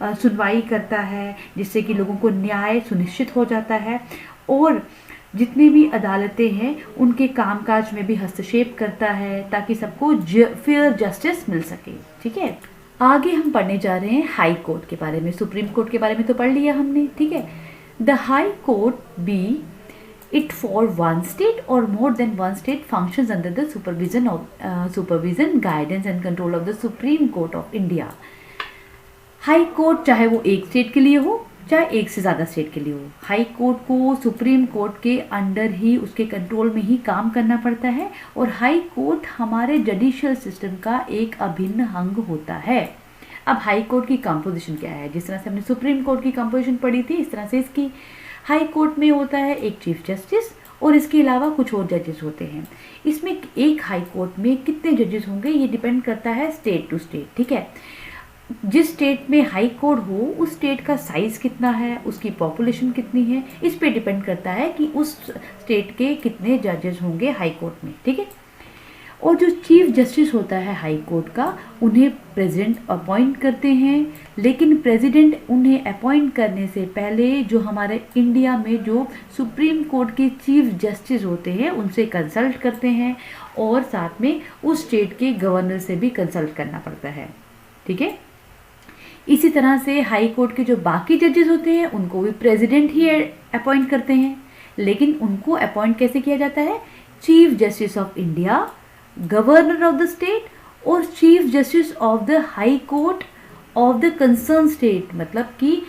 सुनवाई करता है जिससे कि लोगों को न्याय सुनिश्चित हो जाता है, और जितनी भी अदालतें हैं उनके कामकाज में भी हस्तक्षेप करता है ताकि सबको फेयर जस्टिस मिल सके। ठीक है, आगे हम पढ़ने जा रहे हैं हाई कोर्ट के बारे में। सुप्रीम कोर्ट के बारे में तो पढ़ लिया हमने, ठीक है। The high court be it for one state or more than one state functions under the supervision, guidance and control of the Supreme Court of India. High court चाहे वो एक स्टेट के लिए हो चाहे एक से ज़्यादा स्टेट के लिए हो, हाई कोर्ट को सुप्रीम कोर्ट के अंडर ही उसके कंट्रोल में ही काम करना पड़ता है, और हाई कोर्ट हमारे जुडिशियल सिस्टम का एक अभिन्न अंग होता है। अब हाई कोर्ट की कंपोजिशन क्या है? जिस तरह से हमने सुप्रीम कोर्ट की कंपोजिशन पढ़ी थी इस तरह से इसकी हाई कोर्ट में होता है एक चीफ जस्टिस और इसके अलावा कुछ और जजेस होते हैं। इसमें एक हाई कोर्ट में कितने जजेस होंगे ये डिपेंड करता है स्टेट टू स्टेट, ठीक है। जिस स्टेट में हाई कोर्ट हो उस स्टेट का साइज कितना है, उसकी पॉपुलेशन कितनी है, इस पे डिपेंड करता है कि उस स्टेट के कितने जजेस होंगे हाई कोर्ट में, ठीक है। और जो चीफ जस्टिस होता है हाई कोर्ट का, उन्हें प्रेसिडेंट अपॉइंट करते हैं, लेकिन प्रेसिडेंट उन्हें अपॉइंट करने से पहले जो हमारे इंडिया में जो सुप्रीम कोर्ट के चीफ जस्टिस होते हैं उनसे कंसल्ट करते हैं, और साथ में उस स्टेट के गवर्नर से भी कंसल्ट करना पड़ता है, ठीक है। इसी तरह से हाई कोर्ट के जो बाकी जजेस होते हैं उनको भी प्रेसिडेंट ही अपॉइंट करते हैं, लेकिन उनको अपॉइंट कैसे किया जाता है? Chief justice of India, governor of the state और chief justice of the high court of the concern state, मतलब कि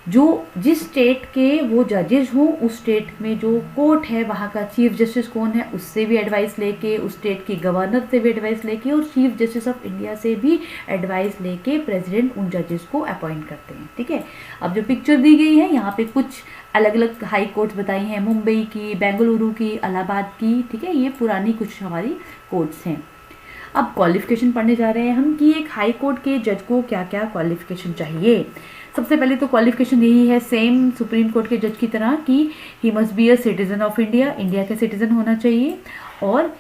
जो जिस स्टेट के वो जजेस हों उस स्टेट में जो कोर्ट है वहाँ का चीफ जस्टिस कौन है उससे भी एडवाइस लेके, उस स्टेट की गवर्नर से भी एडवाइस लेके और चीफ जस्टिस ऑफ इंडिया से भी एडवाइस लेके प्रेसिडेंट उन जजेस को अपॉइंट करते हैं, ठीक है। अब जो पिक्चर दी गई है यहाँ पे कुछ अलग अलग हाई कोर्ट्स बताई हैं, मुंबई की, बेंगलुरु की, इलाहाबाद की, ठीक है। ये पुरानी कुछ हमारी कोर्ट्स हैं। अब क्वालिफिकेशन पढ़ने जा रहे हैं हम कि एक हाई कोर्ट के जज को क्या क्या क्वालिफिकेशन चाहिए। सबसे पहले तो क्वालिफिकेशन यही है सेम सुप्रीम कोर्ट के जज की तरह कि he must be a citizen of India, India के सिटीजन होना चाहिए, और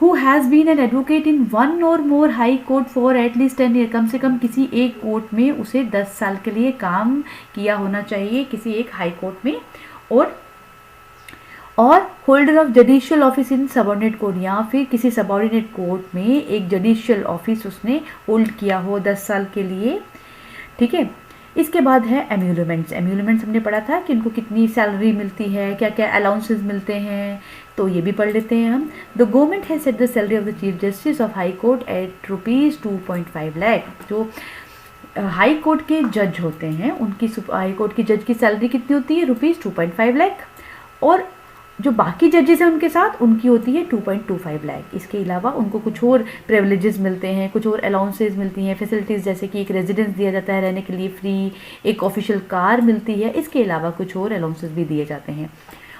who has been an advocate in one और more high court for at least 10 year, कम से कम किसी एक कोर्ट में उसे 10 साल के लिए काम किया होना चाहिए किसी एक हाई कोर्ट में, और holder of judicial office in subordinate court, या फिर किसी सबऑर्डिनेट कोर्ट में एक जुडिशियल ऑफिस उसने होल्ड किया हो 10 साल के लिए, ठीक है। इसके बाद है एम्यूलमेंट्स। एम्यूलमेंट्स हमने पढ़ा था कि उनको कितनी सैलरी मिलती है, क्या क्या अलाउंसेस मिलते हैं, तो ये भी पढ़ लेते हैं हम। The government has set the salary of the chief justice of high court at ₹2.5 lakh. जो हाई कोर्ट के जज होते हैं उनकी हाई कोर्ट की जज की सैलरी कितनी होती है? ₹2.5 लाख, और जो बाकी जजेस हैं उनके साथ उनकी होती है 2.25 लाख। इसके अलावा उनको कुछ और प्रिविलेजेस मिलते हैं, कुछ और अलाउंसेस मिलती हैं, फैसिलिटीज़, जैसे कि एक रेजिडेंस दिया जाता है रहने के लिए फ्री, एक ऑफिशियल कार मिलती है, इसके अलावा कुछ और अलाउंसेस भी दिए जाते हैं।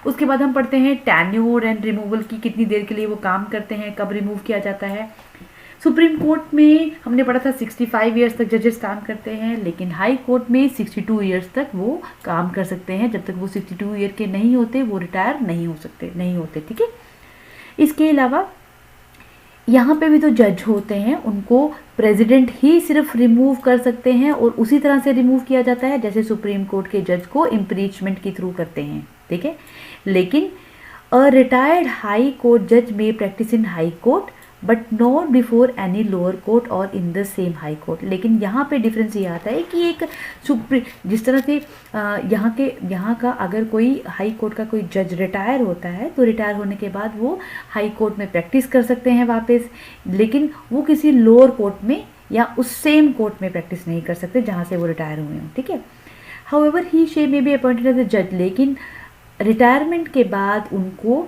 उसके बाद हम पढ़ते हैं टेन्योर एंड रिमूवल की, कितनी देर के लिए वो काम करते हैं, कब रिमूव किया जाता है। सुप्रीम कोर्ट में हमने पढ़ा था 65 ईयर्स तक जजेस काम करते हैं, लेकिन हाई कोर्ट में 62 ईयर्स तक वो काम कर सकते हैं। जब तक वो 62 ईयर के नहीं होते वो रिटायर नहीं होते, ठीक है। इसके अलावा यहाँ पे भी तो जज होते हैं उनको प्रेसिडेंट ही सिर्फ रिमूव कर सकते हैं, और उसी तरह से रिमूव किया जाता है जैसे सुप्रीम कोर्ट के जज को इम्पीचमेंट के थ्रू करते हैं, ठीक है। लेकिन अ रिटायर्ड हाई कोर्ट जज में practice in high court but not before any lower court और in the same high court. लेकिन यहाँ पे डिफरेंस ये आता है कि एक जिस तरह से यहाँ का अगर कोई हाई कोर्ट का कोई जज रिटायर होता है तो रिटायर होने के बाद वो हाई कोर्ट में प्रैक्टिस कर सकते हैं वापस, लेकिन वो किसी लोअर कोर्ट में या उस सेम कोर्ट में प्रैक्टिस नहीं कर सकते जहाँ से वो रिटायर हुए हों, ठीक है। However he she may be appointed as a जज, लेकिन रिटायरमेंट के बाद उनको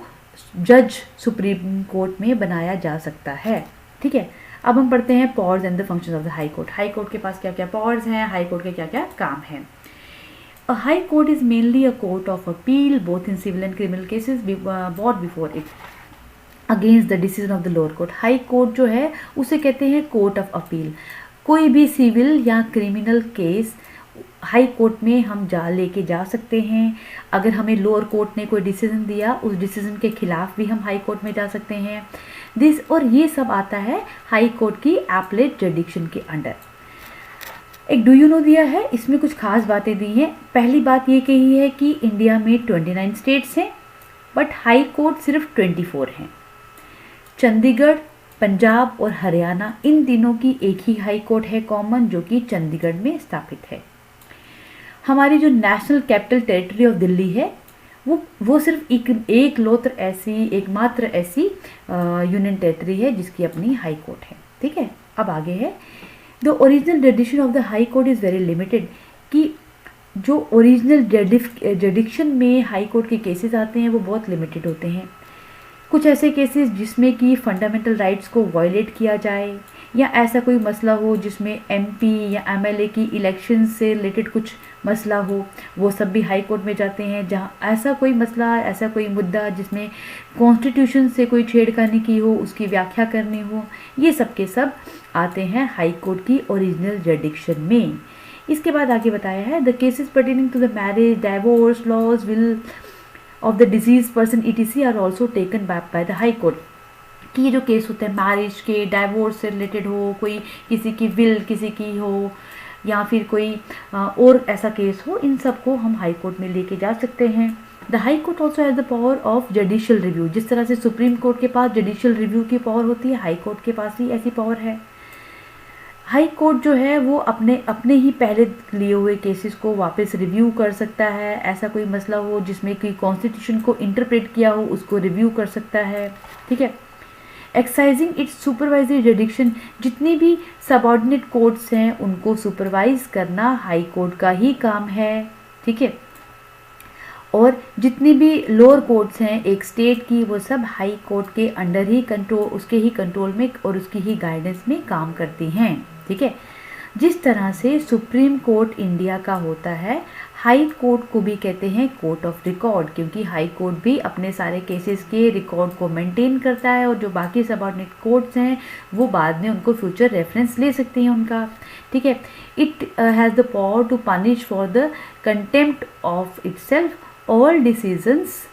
जज सुप्रीम कोर्ट में बनाया जा सकता है, ठीक है। अब हम पढ़ते हैं powers and the functions of the high court. High court के पास क्या क्या पावर्स हैं, हाई कोर्ट के क्या क्या काम हैं। A high court is mainly a court of appeal both in civil and criminal cases brought before it against the decision of the lower court. High court जो है उसे कहते हैं कोर्ट ऑफ अपील। कोई भी सिविल या criminal case high court में हम लेके जा सकते हैं। अगर हमें लोअर कोर्ट ने कोई डिसीजन दिया, उस डिसीजन के खिलाफ भी हम हाई कोर्ट में जा सकते हैं। और ये सब आता है हाई कोर्ट की एपलेट जरिडिक्शन के अंडर। एक डू यू नो दिया है, इसमें कुछ खास बातें दी हैं। पहली बात ये कही है कि इंडिया में 29 स्टेट्स हैं बट हाई कोर्ट सिर्फ 24 हैं। चंडीगढ़, पंजाब और हरियाणा, इन तीनों की एक ही हाई कोर्ट है कॉमन, जो कि चंडीगढ़ में स्थापित है। हमारी जो national capital territory of Delhi है वो सिर्फ एकमात्र ऐसी यूनियन टेरिटरी है जिसकी अपनी हाई कोर्ट है, ठीक है। अब आगे है, the original jurisdiction of the high court is very limited, कि जो ओरिजिनल जरिडिक्शन में हाई कोर्ट के केसेस आते हैं वो बहुत लिमिटेड होते हैं। कुछ ऐसे केसेस जिसमें कि फंडामेंटल राइट्स को वायलेट किया जाए, या ऐसा कोई मसला हो जिसमें एमपी या एमएलए की इलेक्शन से रिलेटेड कुछ मसला हो, वो सब भी हाई कोर्ट में जाते हैं। जहाँ ऐसा कोई मसला, ऐसा कोई मुद्दा जिसमें कॉन्स्टिट्यूशन से कोई छेड़खानी की हो, उसकी व्याख्या करनी हो, ये सब के सब आते हैं हाई कोर्ट की ओरिजिनल जरिडिक्शन में। इसके बाद आगे बताया है, the cases pertaining to the marriage, divorce, laws, will of the deceased person ETC are also taken back by the high court. कि ये जो केस होते हैं मैरिज के, डाइवोर्स से रिलेटेड हो, कोई किसी की विल किसी की हो, या फिर कोई और ऐसा केस हो, इन सब को हम हाई कोर्ट में लेके जा सकते हैं। The high court also has the power of judicial review. जिस तरह से सुप्रीम कोर्ट के पास जुडिशियल रिव्यू की पावर होती है, हाई कोर्ट के पास भी ऐसी पावर है। हाई कोर्ट जो है वो अपने ही पहले लिए हुए केसेस को वापस रिव्यू कर सकता है। ऐसा कोई मसला हो जिसमें कि कॉन्स्टिट्यूशन को इंटरप्रेट किया हो, उसको रिव्यू कर सकता है, ठीक है। एक्सरसाइजिंग इट्स सुपरवाइजरी जरिडिक्शन, जितनी भी सबऑर्डिनेट कोर्ट्स हैं उनको सुपरवाइज करना हाई कोर्ट का ही काम है, ठीक है। और जितनी भी लोअर कोर्ट्स हैं एक स्टेट की, वो सब हाई कोर्ट के अंडर ही उसके ही कंट्रोल में और उसकी ही गाइडेंस में काम करती हैं, ठीक है। जिस तरह से सुप्रीम कोर्ट इंडिया का होता है, हाई कोर्ट को भी कहते हैं कोर्ट ऑफ रिकॉर्ड, क्योंकि हाई कोर्ट भी अपने सारे केसेस के रिकॉर्ड को मेंटेन करता है, और जो बाकी सबऑर्डिनेट कोर्ट्स हैं वो बाद में उनको फ्यूचर रेफरेंस ले सकती हैं उनका, ठीक है। It has the power to punish for the contempt of itself. All decisions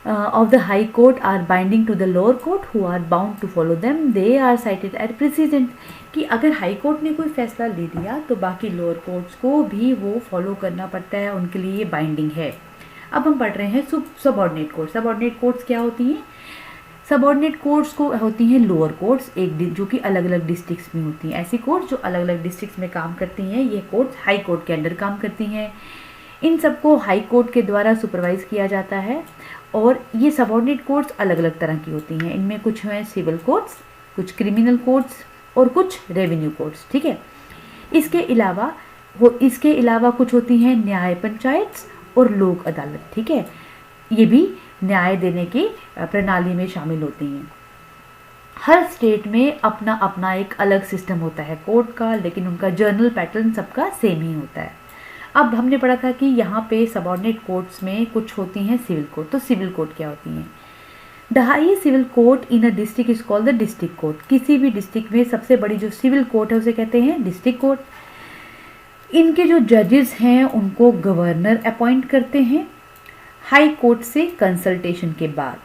of the high court are binding to the lower court who are bound to follow them. They are cited as precedent, कि अगर high court ने कोई फैसला ले दिया तो बाकी lower courts को भी वो फॉलो करना पड़ता है, उनके लिए ये बाइंडिंग है। अब हम पढ़ रहे हैं सबऑर्डिनेट कोर्ट। सबऑर्डिनेट कोर्ट्स क्या होती हैं? सबऑर्डिनेट कोर्ट्स को होती हैं लोअर कोर्ट्स, जो कि अलग अलग डिस्ट्रिक्ट्स में होती हैं। ऐसी कोर्ट्स जो अलग अलग डिस्ट्रिक्ट्स में काम करती हैं, ये कोर्ट्स हाई कोर्ट के अंडर काम करती हैं। इन सबको हाई कोर्ट के द्वारा सुपरवाइज किया जाता है, और ये सबऑर्डिनेट कोर्ट्स अलग अलग तरह की होती हैं। इनमें कुछ हैं सिविल कोर्ट्स, कुछ क्रिमिनल कोर्ट्स और कुछ रेवेन्यू कोर्ट्स, ठीक है। इसके अलावा कुछ होती हैं न्याय पंचायत और लोक अदालत, ठीक है। ये भी न्याय देने की प्रणाली में शामिल होती हैं। हर स्टेट में अपना अपना एक अलग सिस्टम होता है कोर्ट का, लेकिन उनका जर्नल पैटर्न सबका सेम ही होता है। अब हमने पढ़ा था कि यहाँ पे सबऑर्डिनेट कोर्ट्स में कुछ होती हैं सिविल कोर्ट। तो सिविल कोर्ट क्या होती हैं? The highest civil court in a district is called the district court. किसी भी डिस्ट्रिक्ट में सबसे बड़ी जो सिविल कोर्ट है उसे कहते हैं डिस्ट्रिक्ट कोर्ट। इनके जो जजेस हैं उनको गवर्नर अपॉइंट करते हैं हाई कोर्ट से कंसल्टेशन के बाद।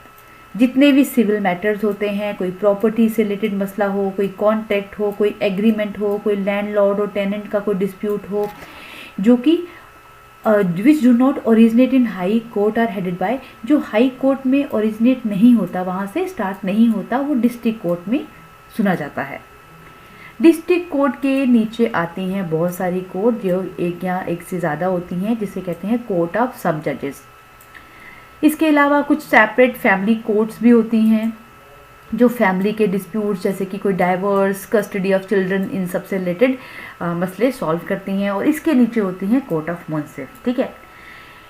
जितने भी सिविल मैटर्स होते हैं, कोई प्रॉपर्टी से रिलेटेड मसला हो, कोई कॉन्ट्रैक्ट हो, कोई एग्रीमेंट हो, कोई लैंडलॉर्ड और टेनेंट का कोई डिस्प्यूट हो, जो कि which do not originate in high court are headed by, जो हाई कोर्ट में ओरिजिनेट नहीं होता, वहाँ से स्टार्ट नहीं होता, वो डिस्ट्रिक्ट कोर्ट में सुना जाता है। डिस्ट्रिक्ट कोर्ट के नीचे आती हैं बहुत सारी कोर्ट जो एक या एक से ज़्यादा होती हैं, जिसे कहते हैं कोर्ट ऑफ सब जजेस। इसके अलावा कुछ सेपरेट फैमिली कोर्ट्स भी होती हैं जो फैमिली के डिस्प्यूट्स जैसे कि कोई डाइवोर्स, कस्टडी ऑफ चिल्ड्रन, इन सब से रिलेटेड मसले सॉल्व करती हैं। और इसके नीचे होती हैं कोर्ट ऑफ मुंसिफ। ठीक है,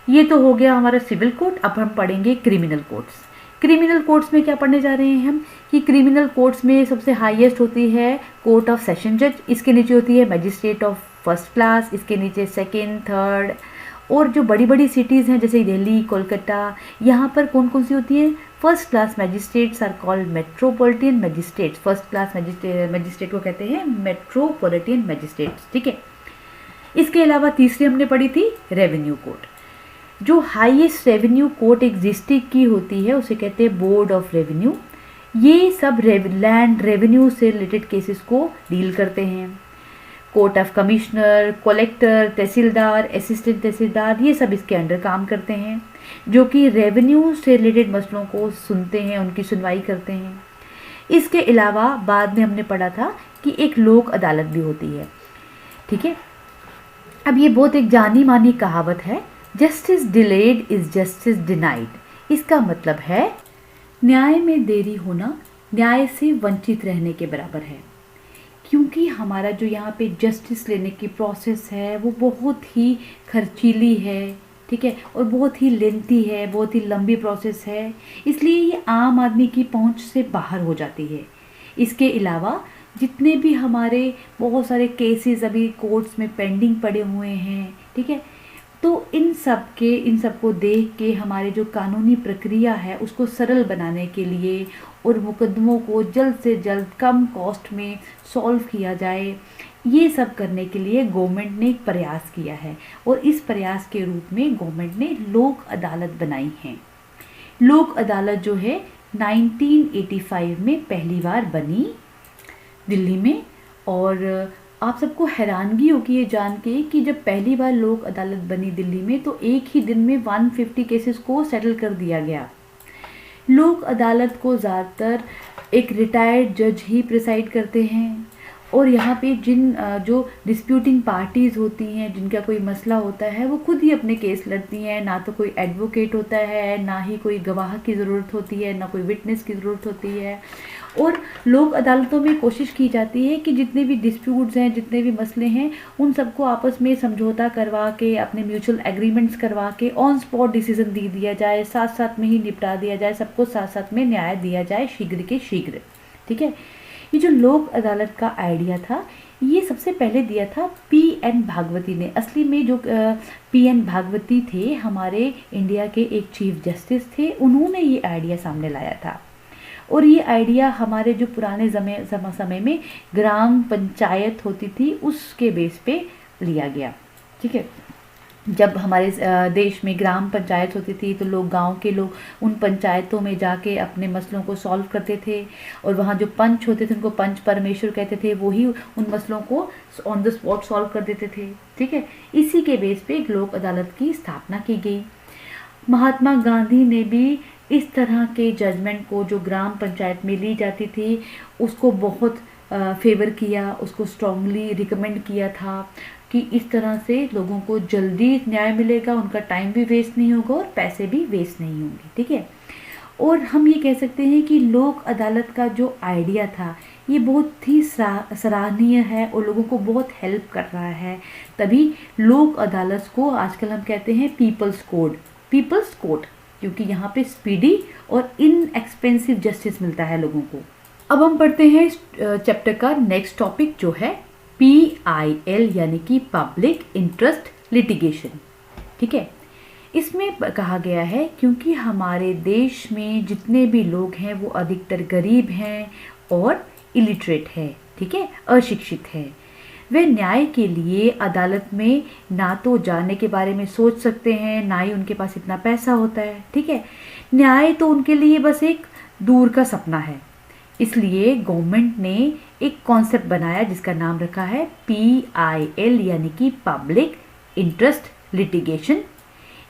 ये तो हो गया हमारा सिविल कोर्ट। अब हम पढ़ेंगे क्रिमिनल कोर्ट्स। क्रिमिनल कोर्ट्स में क्या पढ़ने जा रहे हैं हम कि क्रिमिनल कोर्ट्स में सबसे हाईएस्ट होती है कोर्ट ऑफ सेशन जज, इसके नीचे होती है मैजिस्ट्रेट ऑफ फर्स्ट क्लास, इसके नीचे सेकेंड, थर्ड। और जो बड़ी बड़ी सिटीज़ हैं जैसे दिल्ली, कोलकाता, यहाँ पर कौन कौन सी होती हैं? First class magistrates are called metropolitan magistrates. First class magistrate को कहते हैं मेट्रोपॉलिटन मैजिस्ट्रेट्स। ठीक है, इसके अलावा तीसरी हमने पढ़ी थी रेवेन्यू कोर्ट। जो हाईएस्ट रेवेन्यू कोर्ट एक डिस्ट्रिक्ट की होती है उसे कहते हैं बोर्ड ऑफ रेवेन्यू। ये सब लैंड रेवेन्यू से रिलेटेड केसेस को डील करते हैं। Court of commissioner, collector, tehsildar, assistant tehsildar, ये सब इसके अंडर काम करते हैं, जो कि रेवेन्यू से रिलेटेड मसलों को सुनते हैं, उनकी सुनवाई करते हैं। इसके अलावा बाद में हमने पढ़ा था कि एक लोक अदालत भी होती है। ठीक है, अब ये बहुत एक जानी मानी कहावत है, justice delayed is justice denied. इसका मतलब है न्याय में देरी होना न्याय से वंचित रहने के बराबर है। क्योंकि हमारा जो यहाँ पे जस्टिस लेने की प्रोसेस है वो बहुत ही खर्चीली है, ठीक है, और बहुत ही लेंथी है, बहुत ही लंबी प्रोसेस है, इसलिए ये आम आदमी की पहुँच से बाहर हो जाती है। इसके अलावा जितने भी हमारे बहुत सारे केसेस अभी कोर्ट्स में पेंडिंग पड़े हुए हैं, ठीक है, तो इन सब को देख के हमारे जो कानूनी प्रक्रिया है उसको सरल बनाने के लिए और मुकदमों को जल्द से जल्द कम कॉस्ट में सॉल्व किया जाए, ये सब करने के लिए गवर्नमेंट ने एक प्रयास किया है। और इस प्रयास के रूप में गवर्नमेंट ने लोक अदालत बनाई है। लोक अदालत जो है 1985 में पहली बार बनी दिल्ली में। और आप सबको हैरानगी होगी ये जान के कि जब पहली बार लोक अदालत बनी दिल्ली में तो एक ही दिन में 150 केसेस को सेटल कर दिया गया। लोक अदालत को ज़्यादातर एक रिटायर्ड जज ही प्रिसाइड करते हैं। और यहाँ पे जो डिस्प्यूटिंग पार्टीज़ होती हैं, जिनका कोई मसला होता है, वो खुद ही अपने केस लड़ती हैं। ना तो कोई एडवोकेट होता है, ना ही कोई गवाह की ज़रूरत होती है, ना कोई विटनेस की ज़रूरत होती है। और लोक अदालतों में कोशिश की जाती है कि जितने भी डिस्प्यूट्स हैं, जितने भी मसले हैं, उन सबको आपस में समझौता करवा के, अपने म्यूचुअल एग्रीमेंट्स करवा के ऑन स्पॉट डिसीजन दे दिया जाए, साथ साथ में ही निपटा दिया जाए, सबको साथ साथ में न्याय दिया जाए शीघ्र के शीघ्र। ठीक है, ये जो लोक अदालत का आइडिया था ये सबसे पहले दिया था P.N. भागवती ने। असली में जो P.N. भागवती थे हमारे इंडिया के एक चीफ जस्टिस थे, उन्होंने ये आइडिया सामने लाया था। और ये आइडिया हमारे जो पुराने समय में ग्राम पंचायत होती थी उसके बेस पे लिया गया। ठीक है, जब हमारे देश में ग्राम पंचायत होती थी तो गांव के लोग उन पंचायतों में जाके अपने मसलों को सॉल्व करते थे। और वहाँ जो पंच होते थे उनको पंच परमेश्वर कहते थे, वही उन मसलों को ऑन द स्पॉट सॉल्व कर देते थे। ठीक है, इसी के बेस पे एक लोक अदालत की स्थापना की गई। महात्मा गांधी ने भी इस तरह के जजमेंट को जो ग्राम पंचायत में ली जाती थी उसको बहुत फेवर किया, उसको स्ट्रांगली रिकमेंड किया था कि इस तरह से लोगों को जल्दी न्याय मिलेगा, उनका टाइम भी वेस्ट नहीं होगा और पैसे भी वेस्ट नहीं होंगे। ठीक है, और हम ये कह सकते हैं कि लोक अदालत का जो आइडिया था ये बहुत ही सराहनीय है और लोगों को बहुत हेल्प कर रहा है। तभी लोक अदालत को आजकल हम कहते हैं पीपल्स कोर्ट, क्योंकि यहाँ पे स्पीडी और इनएक्सपेंसिव जस्टिस मिलता है लोगों को। अब हम पढ़ते हैं इस चैप्टर का नेक्स्ट टॉपिक जो है PIL यानी कि पब्लिक इंटरेस्ट लिटिगेशन। ठीक है, इसमें कहा गया है क्योंकि हमारे देश में जितने भी लोग हैं वो अधिकतर गरीब हैं और इलिटरेट है, ठीक है, अशिक्षित है। वे न्याय के लिए अदालत में ना तो जाने के बारे में सोच सकते हैं, ना ही उनके पास इतना पैसा होता है। ठीक है, न्याय तो उनके लिए बस एक दूर का सपना है। इसलिए गवर्नमेंट ने एक कॉन्सेप्ट बनाया जिसका नाम रखा है PIL यानी कि पब्लिक इंटरेस्ट लिटिगेशन।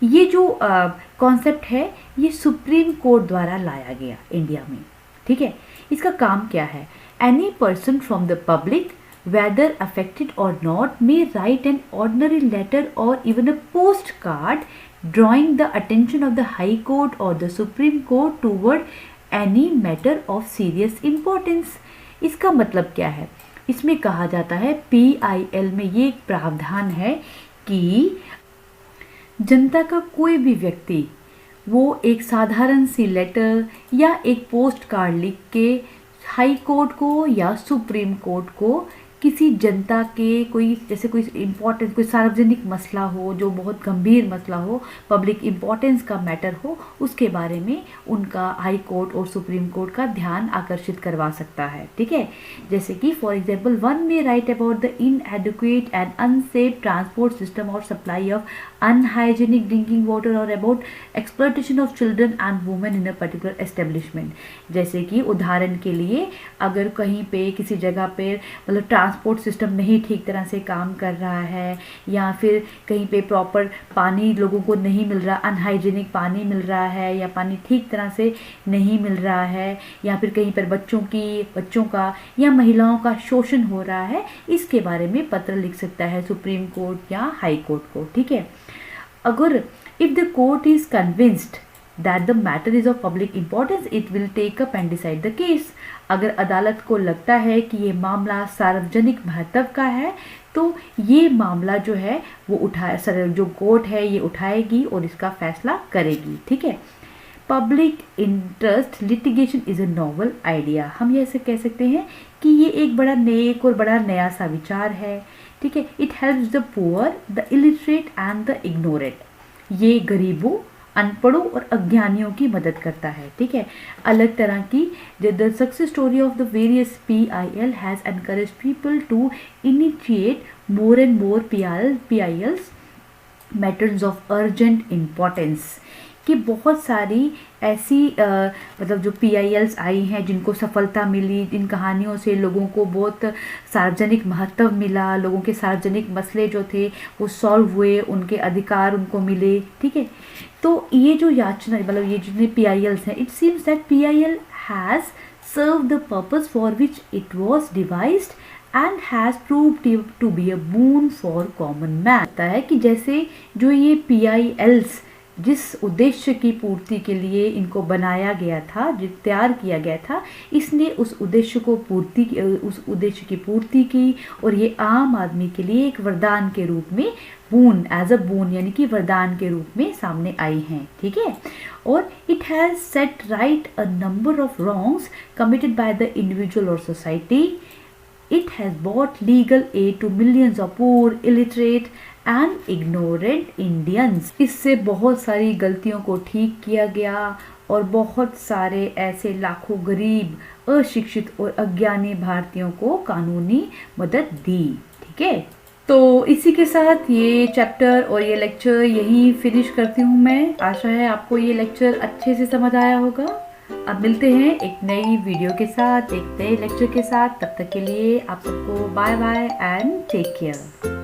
ये जो कॉन्सेप्ट है ये सुप्रीम कोर्ट द्वारा लाया गया इंडिया में, ठीक है। इसका काम क्या है? Any person from the public whether affected or not may write an ordinary letter or even a postcard drawing the attention of the High Court or the Supreme Court toward any matter of serious importance। इसका मतलब क्या है? इसमें कहा जाता है PIL में ये एक प्रावधान है कि जनता का कोई भी व्यक्ति वो एक साधारण सी लेटर या एक पोस्ट कार्ड लिख के हाई कोर्ट को या सुप्रीम कोर्ट को किसी जनता के कोई जैसे कोई इम्पोर्टेंस, कोई सार्वजनिक मसला हो जो बहुत गंभीर मसला हो, पब्लिक इम्पोर्टेंस का मैटर हो, उसके बारे में उनका हाई कोर्ट और सुप्रीम कोर्ट का ध्यान आकर्षित करवा सकता है, ठीक है। जैसे कि for example one may write about the inadequate and unsafe transport system और supply of unhygienic drinking water और about exploitation of children and women in a particular establishment. जैसे कि उदाहरण के लिए अगर कहीं पे किसी जगह पे मतलब ट्रांसपोर्ट सिस्टम नहीं ठीक तरह से काम कर रहा है या फिर कहीं पे प्रॉपर पानी लोगों को नहीं मिल रहा, अनहाइजीनिक पानी मिल रहा है या पानी ठीक तरह से नहीं मिल रहा है, या फिर कहीं पर बच्चों का या महिलाओं का शोषण हो रहा है, इसके बारे में पत्र लिख सकता है सुप्रीम कोर्ट या हाई कोर्ट को, ठीक है। अगर if the court is convinced that the matter is of public importance, it will take up and decide the case। अगर अदालत को लगता है कि ये मामला सार्वजनिक महत्व का है तो ये मामला जो है वो जो कोर्ट है ये उठाएगी और इसका फैसला करेगी, ठीक है। Public interest litigation is a novel idea. हम ये ऐसे कह सकते हैं कि ये एक बड़ा नेक और बड़ा नया सा विचार है, ठीक है। It helps the poor, the illiterate and the ignorant. ये गरीबों, अनपढ़ों और अज्ञानियों की मदद करता है, ठीक है। अलग तरह की the success story of the various PIL has encourage people to initiate more and more PILs matters of urgent importance. कि बहुत सारी ऐसी मतलब जो PILs आई हैं जिनको सफलता मिली, जिन कहानियों से लोगों को बहुत सार्वजनिक महत्व मिला, लोगों के सार्वजनिक मसले जो थे वो सॉल्व हुए, उनके अधिकार उनको मिले, ठीक है। तो ये जो याचना मतलब ये जितने PILs हैं, it seems that PIL has serve the purpose for which it was devised and has proved to be a boon for common man. होता है कि जैसे जो ये PILs जिस उद्देश्य की पूर्ति के लिए इनको बनाया गया था, जो तैयार किया गया था, इसने उस उद्देश्य की पूर्ति की और ये आम आदमी के लिए एक वरदान के रूप में एज अ बून यानी कि वरदान के रूप में सामने आई हैं, ठीक है। और it has set right a number of wrongs committed by the individual और society. It has brought legal aid to millions of poor, illiterate and ignorant Indians. इससे बहुत सारी गलतियों को ठीक किया गया और बहुत सारे ऐसे लाखों गरीब, अशिक्षित और अज्ञानी भारतीयों को कानूनी मदद दी, ठीक है। तो इसी के साथ ये चैप्टर और ये लेक्चर यहीं फिनिश करती हूँ मैं। आशा है आपको ये लेक्चर अच्छे से समझ आया होगा। अब मिलते हैं एक नई वीडियो के साथ, एक नए लेक्चर के साथ। तब तक के लिए आप सबको bye bye and take care.